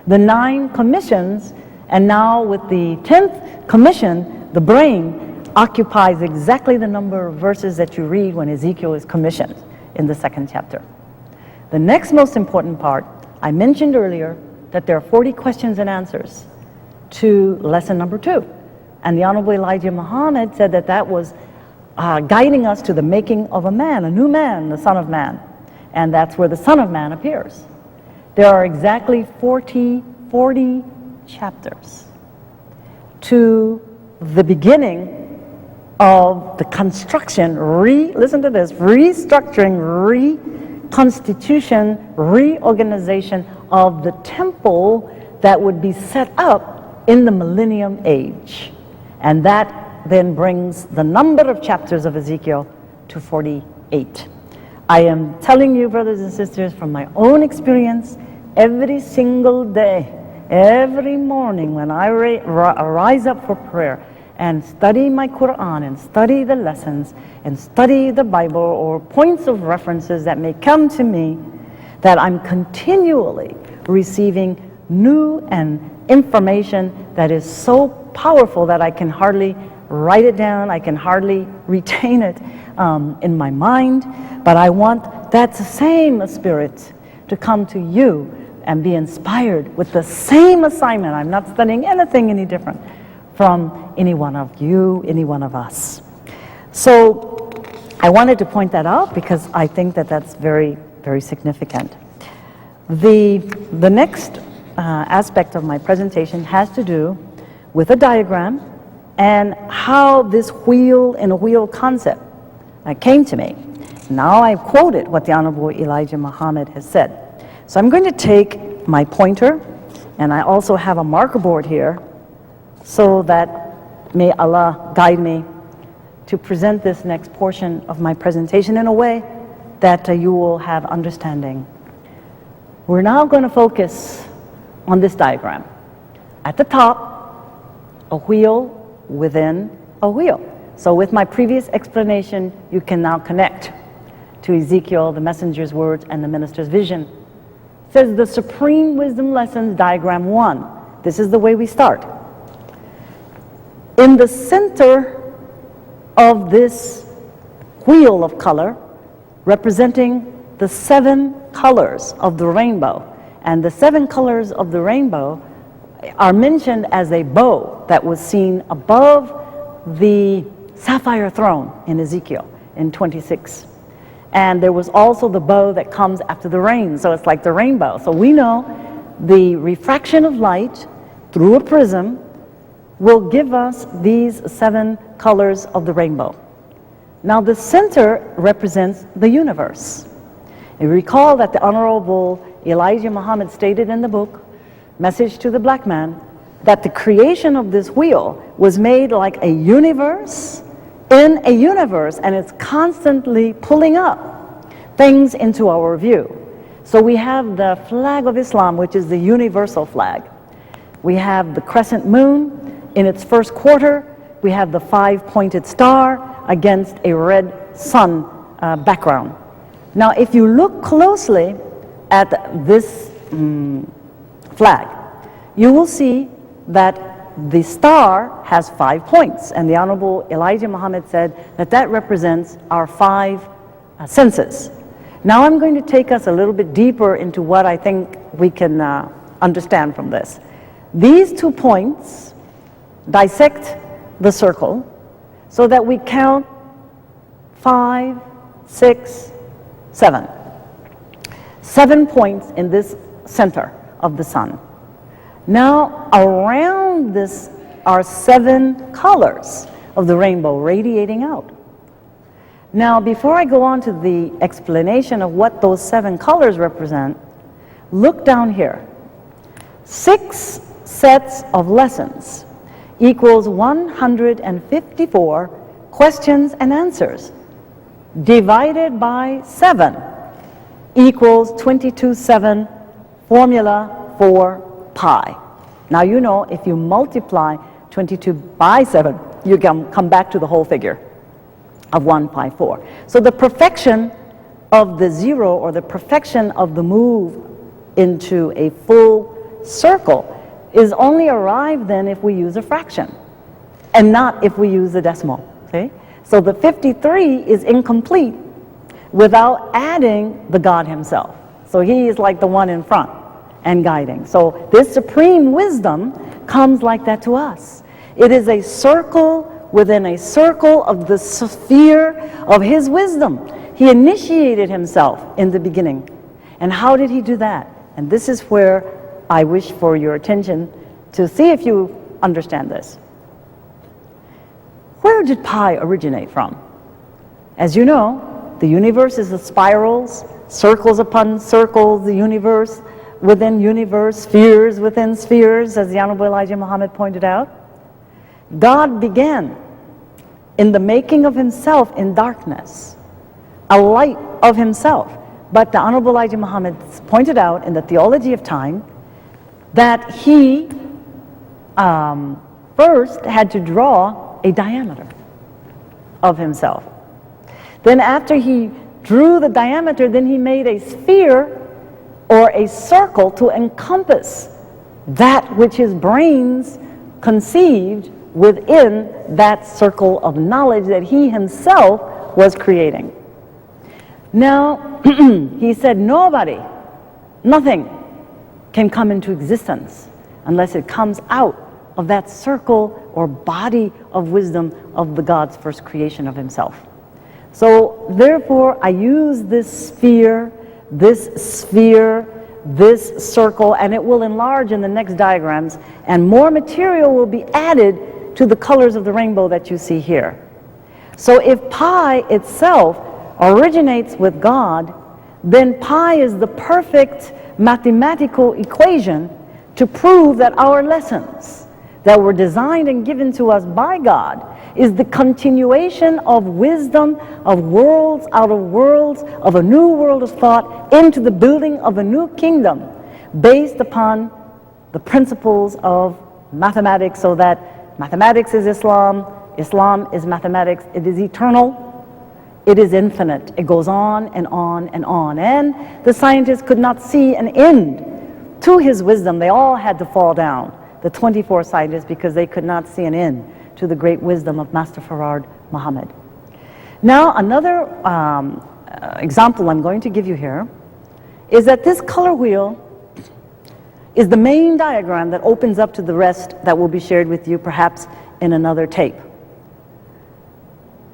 the 9 commissions, and now with the 10th commission, the brain occupies exactly the number of verses that you read when Ezekiel is commissioned in the 2nd chapter. The next most important part, I mentioned earlier that there are 40 questions and answers to lesson number 2. And the Honorable Elijah Muhammad said that that was guiding us to the making of a man, a new man, the Son of Man. And that's where the Son of Man appears. There are exactly 40 chapters to the beginning of the construction, listen to this, restructuring, reconstitution, reorganization of the temple that would be set up in the millennium age. And that then brings the number of chapters of Ezekiel to 48. I am telling you, brothers and sisters, from my own experience, every single day, Every morning when I rise up for prayer and study my Quran and study the lessons and study the Bible or points of references that may come to me, that I'm continually receiving new and information that is so powerful that I can hardly write it down, I can hardly retain it in my mind, but I want that same spirit to come to you and be inspired with the same assignment. I'm not studying anything any different from any one of you, any one of us. So I wanted to point that out because I think that that's very, very significant. The next aspect of my presentation has to do with a diagram and how this wheel in a wheel concept came to me. Now I've quoted what the Honorable Elijah Muhammad has said. So I'm going to take my pointer, and I also have a marker board here, so that may Allah guide me to present this next portion of my presentation in a way that you will have understanding. We're now going to focus on this diagram. At the top, a wheel within a wheel. So with my previous explanation, you can now connect to Ezekiel, the messenger's words, and the minister's vision. It says the Supreme Wisdom Lessons, diagram 1. This is the way we start. In the center of this wheel of color, representing the 7 colors of the rainbow, and the 7 colors of the rainbow are mentioned as a bow that was seen above the sapphire throne in Ezekiel in 26. And there was also the bow that comes after the rain, so it's like the rainbow. So we know the refraction of light through a prism will give us these 7 colors of the rainbow. Now the center represents the universe. You recall that the Honorable Elijah Muhammad stated in the book, Message to the Black Man, that the creation of this wheel was made like a universe in a universe, and it's constantly pulling up things into our view. So we have the flag of Islam, which is the universal flag. We have the crescent moon in its first quarter. We have the 5-pointed star against a red sun background. Now, if you look closely at this flag, you will see that the star has 5 points, and the Honorable Elijah Muhammad said that that represents our 5 senses. Now I'm going to take us a little bit deeper into what I think we can understand from this. These 2 points dissect the circle so that we count 5, 6, 7. 7 points in this center of the sun. Now around this are 7 colors of the rainbow radiating out. Now before I go on to the explanation of what those 7 colors represent, look down here. 6 sets of lessons equals 154 questions and answers, divided by 7 equals 22/7 formula for pi. Now you know if you multiply 22 by 7, you can come back to the whole figure of 154. So the perfection of the zero, or the perfection of the move into a full circle, is only arrived then if we use a fraction and not if we use a decimal. Okay? So the 53 is incomplete without adding the God himself. So he is like the one in front and guiding. So this supreme wisdom comes like that to us. It is a circle within a circle of the sphere of his wisdom. He initiated himself in the beginning. And how did he do that? And this is where I wish for your attention to see if you understand this. Where did pi originate from? As you know, the universe is the spirals, circles upon circles, the universe within universe, spheres within spheres, as the Honorable Elijah Muhammad pointed out. God began in the making of himself in darkness, a light of himself. But the Honorable Elijah Muhammad pointed out in the Theology of Time, that he first had to draw a diameter of himself. Then after he drew the diameter, then he made a sphere or a circle to encompass that which his brains conceived within that circle of knowledge that he himself was creating. Now, he said nothing can come into existence unless it comes out of that circle or body of wisdom of the God's first creation of himself. So therefore, I use this sphere, this circle, and it will enlarge in the next diagrams, and more material will be added to the colors of the rainbow that you see here. So if pi itself originates with God, then pi is the perfect mathematical equation to prove that our lessons that were designed and given to us by God is the continuation of wisdom, of worlds out of worlds, of a new world of thought into the building of a new kingdom based upon the principles of mathematics, so that mathematics is Islam, Islam is mathematics, it is eternal, it is infinite, it goes on and on and on. And the scientists could not see an end to his wisdom. They all had to fall down, the 24 scientists, because they could not see an end to the great wisdom of Master Farad Muhammad. Now, another example I'm going to give you here is that this color wheel is the main diagram that opens up to the rest that will be shared with you perhaps in another tape.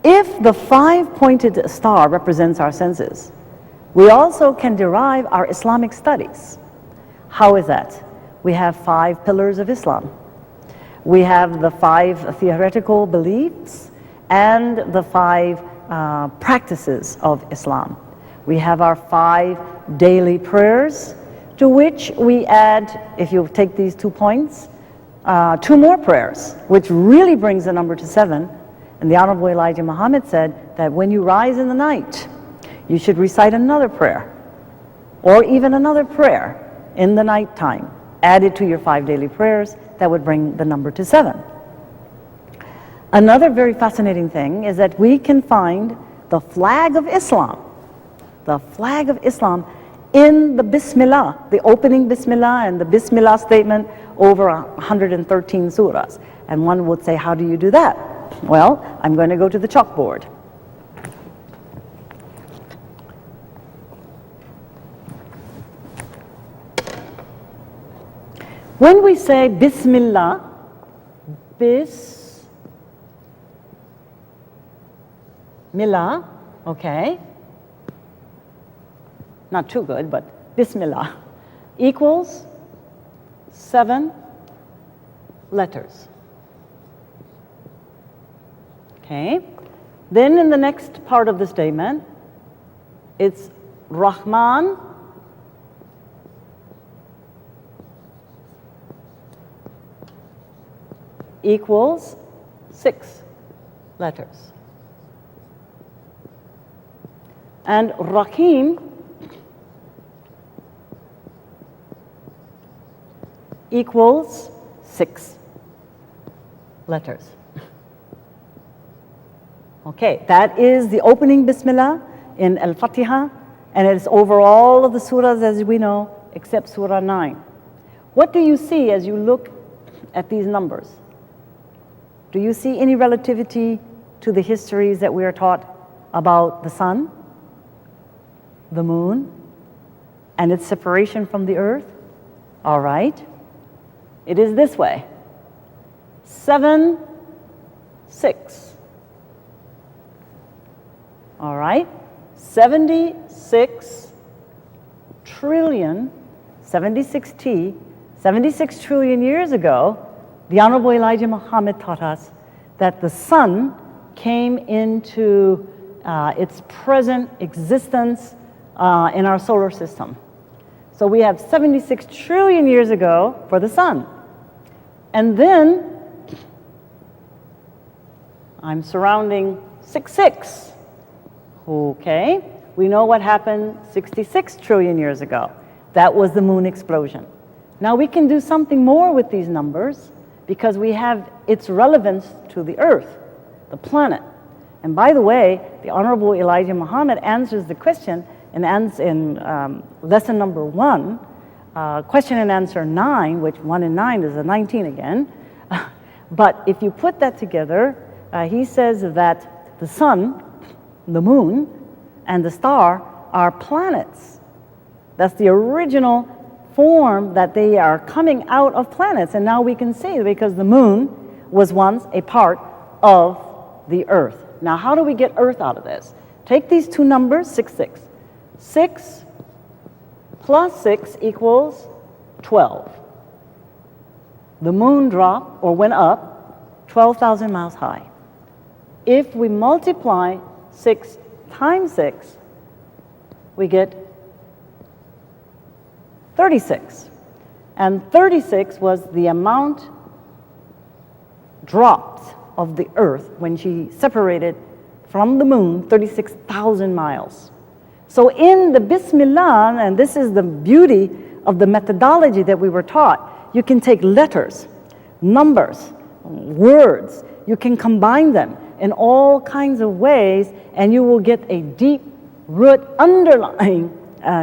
If the 5-pointed star represents our senses, we also can derive our Islamic studies. How is that? We have 5 pillars of Islam. We have the 5 theoretical beliefs and the 5 practices of Islam. We have our 5 daily prayers, to which we add, if you take these 2 points, 2 more prayers, which really brings the number to 7. And the Honorable Elijah Muhammad said that when you rise in the night, you should recite another prayer, or even another prayer in the nighttime, added to your 5 daily prayers. That would bring the number to 7. Another very fascinating thing is that we can find the flag of Islam in the Bismillah, the opening Bismillah and the Bismillah statement over 113 surahs. And one would say, how do you do that? Well, I'm going to go to the chalkboard. When we say Bismillah, Bismillah, okay, not too good, but Bismillah equals 7 letters. Okay, then in the next part of the statement, it's Rahman equals 6 letters. And Rahim equals 6 letters. Okay, that is the opening Bismillah in Al-Fatiha, and it's over all of the surahs, as we know, except Surah 9. What do you see as you look at these numbers? Do you see any relativity to the histories that we are taught about the sun, the moon, and its separation from the earth? All right. It is this way. 7, 6. All right. 76 trillion, 76 trillion years ago, the Honorable Elijah Muhammad taught us that the sun came into its present existence in our solar system. So we have 76 trillion years ago for the sun. And then I'm surrounding 6. Okay, we know what happened 66 trillion years ago. That was the moon explosion. Now we can do something more with these numbers because we have its relevance to the Earth, the planet. And by the way, the Honorable Elijah Muhammad answers the question in lesson number 1, question and answer 9, which 1 and 9 is a 19 again. But if you put that together, he says that the sun, the moon, and the star are planets. That's the original form that they are coming out of planets. And now we can see because the moon was once a part of the Earth. Now, how do we get Earth out of this? Take these two numbers, 6, 6. 6 plus 6 equals 12. The moon dropped or went up 12,000 miles high. If we multiply 6 times 6, we get 36. And 36 was the amount dropped of the Earth when she separated from the moon 36,000 miles. So in the Bismillah, and this is the beauty of the methodology that we were taught, you can take letters, numbers, words, you can combine them in all kinds of ways, and you will get a deep root underlying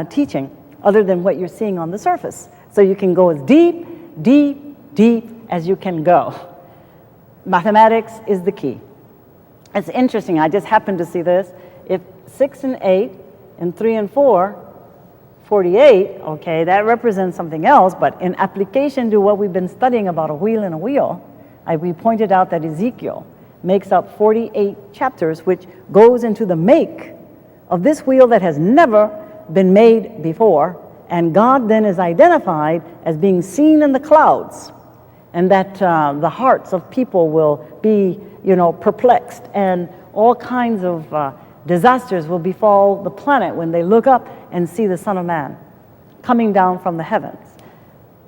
teaching other than what you're seeing on the surface. So you can go as deep, deep, deep as you can go. Mathematics is the key. It's interesting, I just happened to see this. If 6 and 8 and 3 and 4, 48, okay, that represents something else, but in application to what we've been studying about a wheel and a wheel, we pointed out that Ezekiel makes up 48 chapters, which goes into the make of this wheel that has never been made before, and God then is identified as being seen in the clouds, and that the hearts of people will be, perplexed, and all kinds of disasters will befall the planet when they look up and see the Son of Man coming down from the heavens.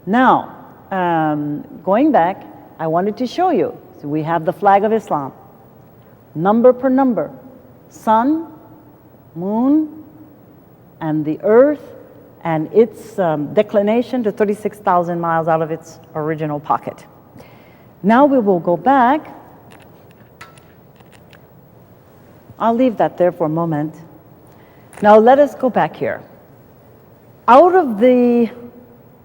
Now, going back, I wanted to show you. So we have the flag of Islam, number per number, sun, moon, and the earth, and its declination to 36,000 miles out of its original pocket. Now we will go back. I'll leave that there for a moment. Now let us go back here. Out of the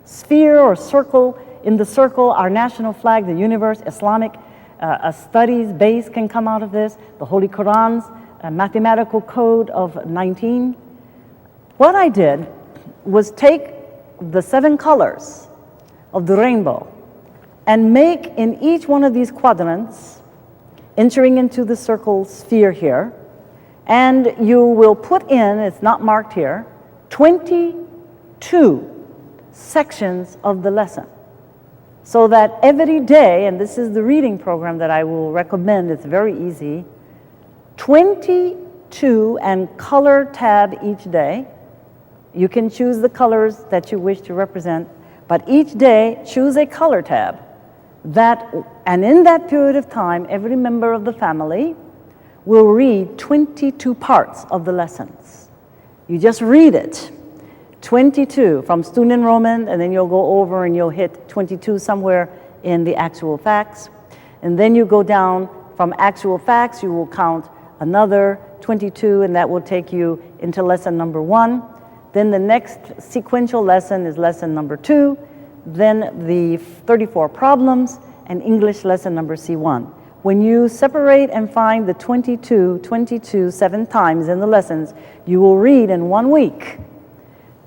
sphere or circle, in the circle, our national flag, the universe, Islamic studies base can come out of this, the Holy Quran's mathematical code of 19. What I did was take the 7 colors of the rainbow and make in each one of these quadrants, entering into the circle sphere here, and you will put in, it's not marked here, 22 sections of the lesson. So that every day, and this is the reading program that I will recommend, it's very easy, 22 and color tab each day. You can choose the colors that you wish to represent, but each day choose a color tab. And in that period of time, every member of the family will read 22 parts of the lessons. You just read it. 22 from student enrollment, and then you'll go over and you'll hit 22 somewhere in the actual facts. And then you go down from actual facts, you will count another 22, and that will take you into lesson number 1. Then the next sequential lesson is lesson number 2, then the 34 problems, and English lesson number C1. When you separate and find the 22, 7 times in the lessons, you will read in 1 week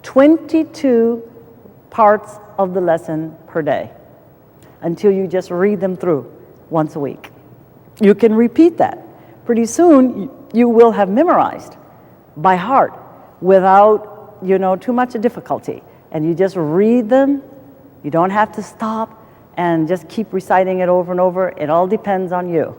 22 parts of the lesson per day until you just read them through once a week. You can repeat that. Pretty soon you will have memorized by heart without too much difficulty, and you just read them. You don't have to stop and just keep reciting it over and over. It all depends on you,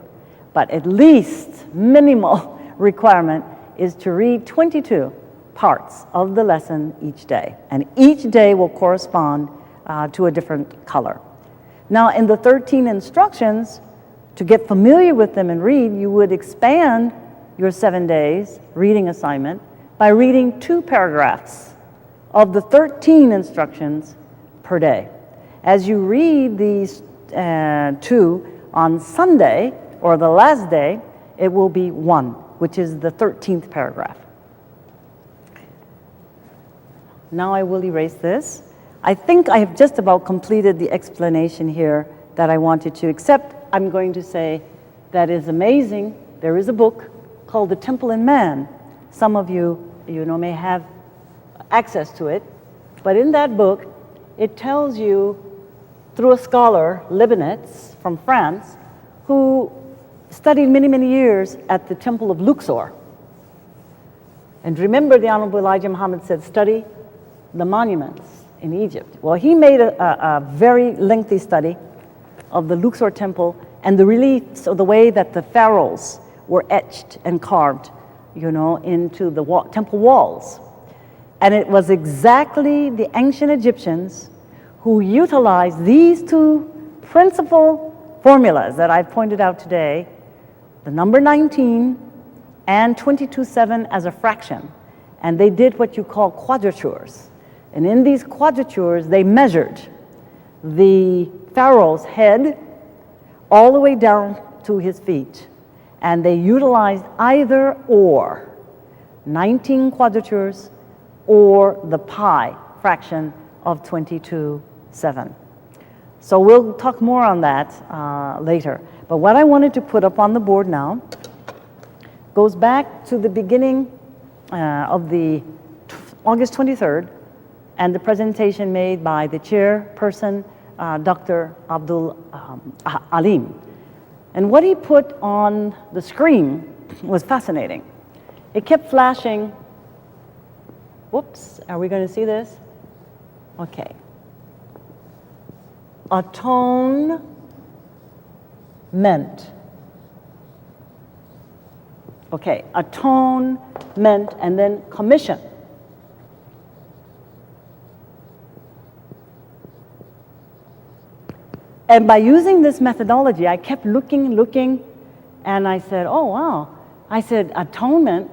but at least minimal requirement is to read 22 parts of the lesson each day, and each day will correspond to a different color. Now in the 13 instructions, to get familiar with them and read, you would expand your 7 days reading assignment by reading 2 paragraphs of the 13 instructions per day. As you read these two on Sunday, or the last day, it will be 1, which is the 13th paragraph. Now I will erase this. I think I have just about completed the explanation here that I wanted to, except I'm going to say that is amazing. There is a book called The Temple in Man. Some of you, may have access to it. But in that book, it tells you, through a scholar, Leibniz, from France, who studied many, many years at the Temple of Luxor. And remember, the Honorable Elijah Muhammad said, study the monuments in Egypt. Well, he made a very lengthy study of the Luxor temple and the reliefs of the way that the pharaohs were etched and carved, into the temple walls. And it was exactly the ancient Egyptians who utilized these two principal formulas that I've pointed out today, the number 19 and 22/7 as a fraction. And they did what you call quadratures. And in these quadratures, they measured the pharaoh's head all the way down to his feet. And they utilized either or, 19 quadratures or the pi fraction of 22/7. So we'll talk more on that later. But what I wanted to put up on the board now goes back to the beginning of the August 23rd and the presentation made by the chairperson, Dr. Abdul Alim. And what he put on the screen was fascinating. It kept flashing. Whoops, are we going to see this? Okay. Atonement. Okay, atonement, and then commission. And by using this methodology, I kept looking, and I said, oh, wow. I said, atonement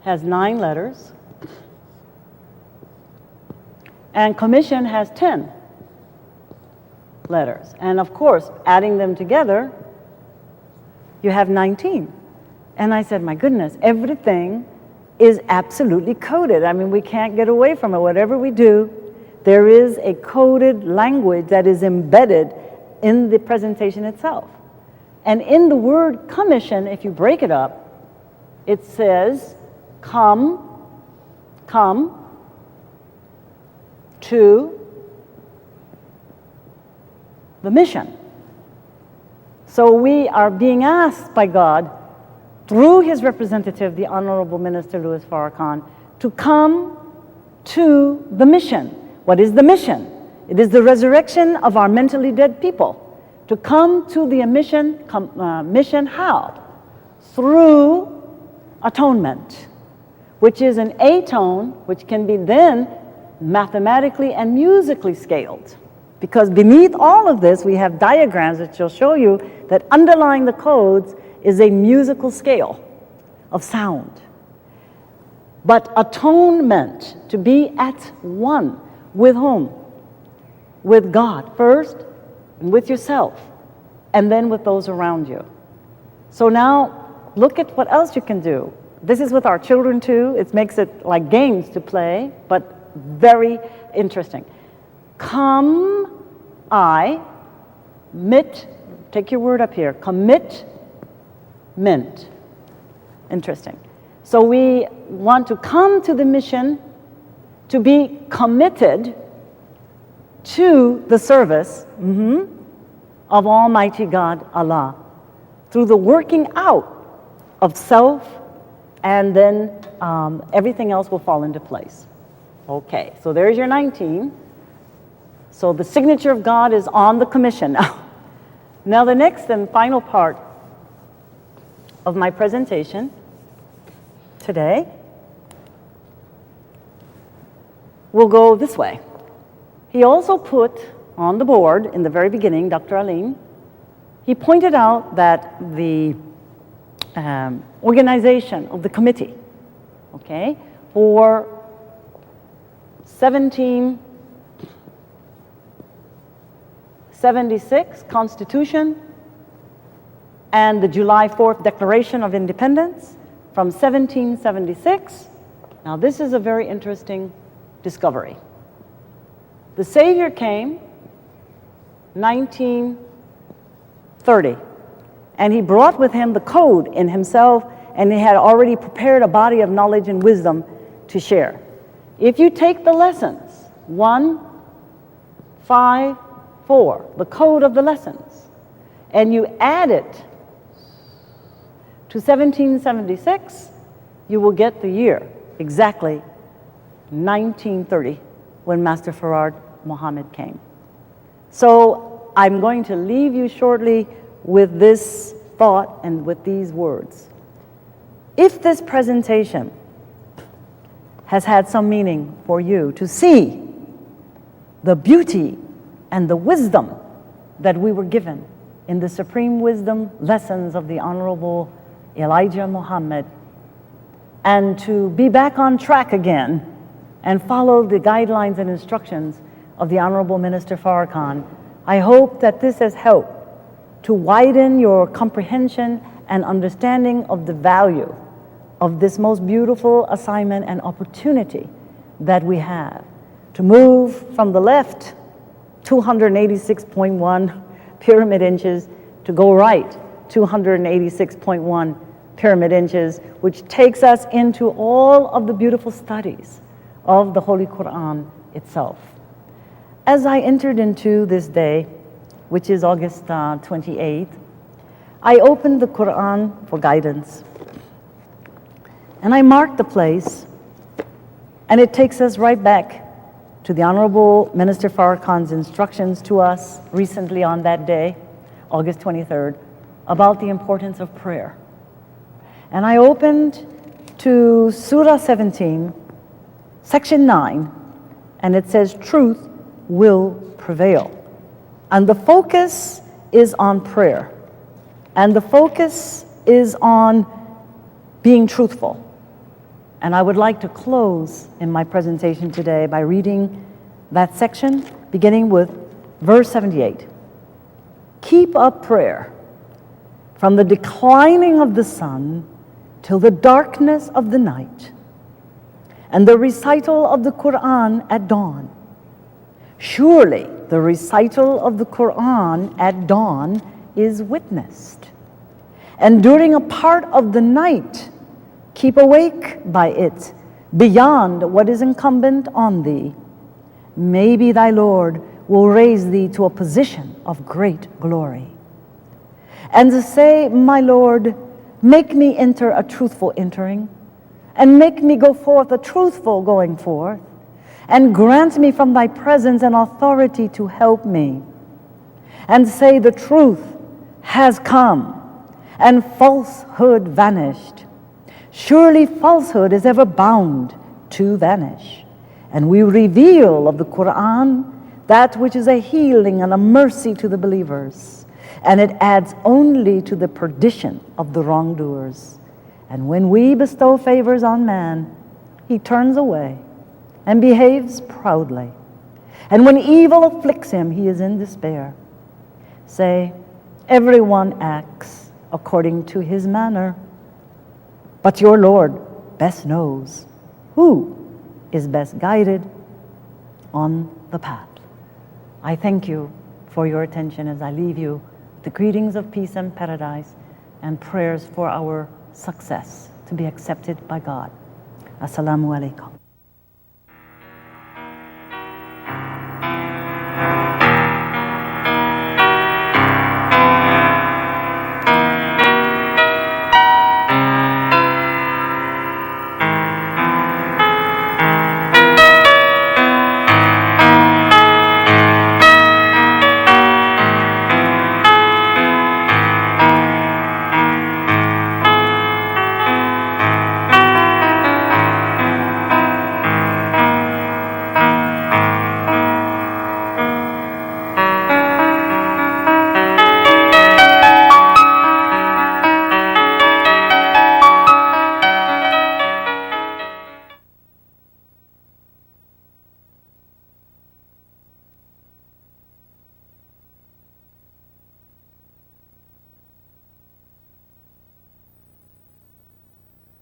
has 9 letters, and commission has 10 letters. And of course, adding them together, you have 19. And I said, my goodness, everything is absolutely coded. I mean, we can't get away from it. Whatever we do, there is a coded language that is embedded in the presentation itself. And in the word commission, if you break it up, it says, come to the mission. So we are being asked by God, through his representative, the Honorable Minister Louis Farrakhan, to come to the mission. What is the mission? It is the resurrection of our mentally dead people. To come to the mission, mission how? Through atonement, which is an A tone, which can be then mathematically and musically scaled. Because beneath all of this, we have diagrams that will show you that underlying the codes is a musical scale of sound. But atonement, to be at one, with whom? With God first, and with yourself, and then with those around you. So now, look at what else you can do. This is with our children too. It makes it like games to play, but very interesting. Come, take your word up here, commitment. Interesting. So we want to come to the mission, to be committed to the service of Almighty God, Allah, through the working out of self, and then everything else will fall into place. Okay, so there's your 19. So the signature of God is on the commission now. Now the next and final part of my presentation today will go this way. He also put on the board in the very beginning, Dr. Alim, he pointed out that the organization of the committee, okay, for 76 Constitution and the July 4th Declaration of Independence from 1776. Now this is a very interesting discovery. The Savior came 1930, and he brought with him the code in himself, and he had already prepared a body of knowledge and wisdom to share. If you take the lessons, 1, 5, 4, the code of the lessons, and you add it to 1776, you will get the year, exactly 1930, when Master Farad Muhammad came. So I'm going to leave you shortly with this thought and with these words. If this presentation has had some meaning for you to see the beauty and the wisdom that we were given in the supreme wisdom lessons of the Honorable Elijah Muhammad, and to be back on track again and follow the guidelines and instructions of the Honorable Minister Farrakhan, I hope that this has helped to widen your comprehension and understanding of the value of this most beautiful assignment and opportunity that we have to move from the left 286.1 pyramid inches to go right 286.1 pyramid inches, which takes us into all of the beautiful studies of the Holy Quran itself. As I entered into this day, which is August 28th, I opened the Quran for guidance. And I marked the place, and it takes us right back to the Honorable Minister Farrakhan's instructions to us recently on that day, August 23rd, about the importance of prayer. And I opened to Surah 17, Section 9, and it says, truth will prevail. And the focus is on prayer. And the focus is on being truthful. And I would like to close in my presentation today by reading that section, beginning with verse 78. Keep up prayer from the declining of the sun till the darkness of the night, and the recital of the Quran at dawn. Surely the recital of the Quran at dawn is witnessed. And during a part of the night, keep awake by it beyond what is incumbent on thee. Maybe thy Lord will raise thee to a position of great glory. And to say, my Lord, make me enter a truthful entering, and make me go forth a truthful going forth, and grant me from thy presence an authority to help me. And say, the truth has come, and falsehood vanished. Surely falsehood is ever bound to vanish. And we reveal of the Quran that which is a healing and a mercy to the believers, and it adds only to the perdition of the wrongdoers. And when we bestow favors on man, he turns away and behaves proudly. And when evil afflicts him, he is in despair. Say, everyone acts according to his manner, but your Lord best knows who is best guided on the path. I thank you for your attention as I leave you the greetings of peace and paradise and prayers for our success to be accepted by God. Assalamu alaikum.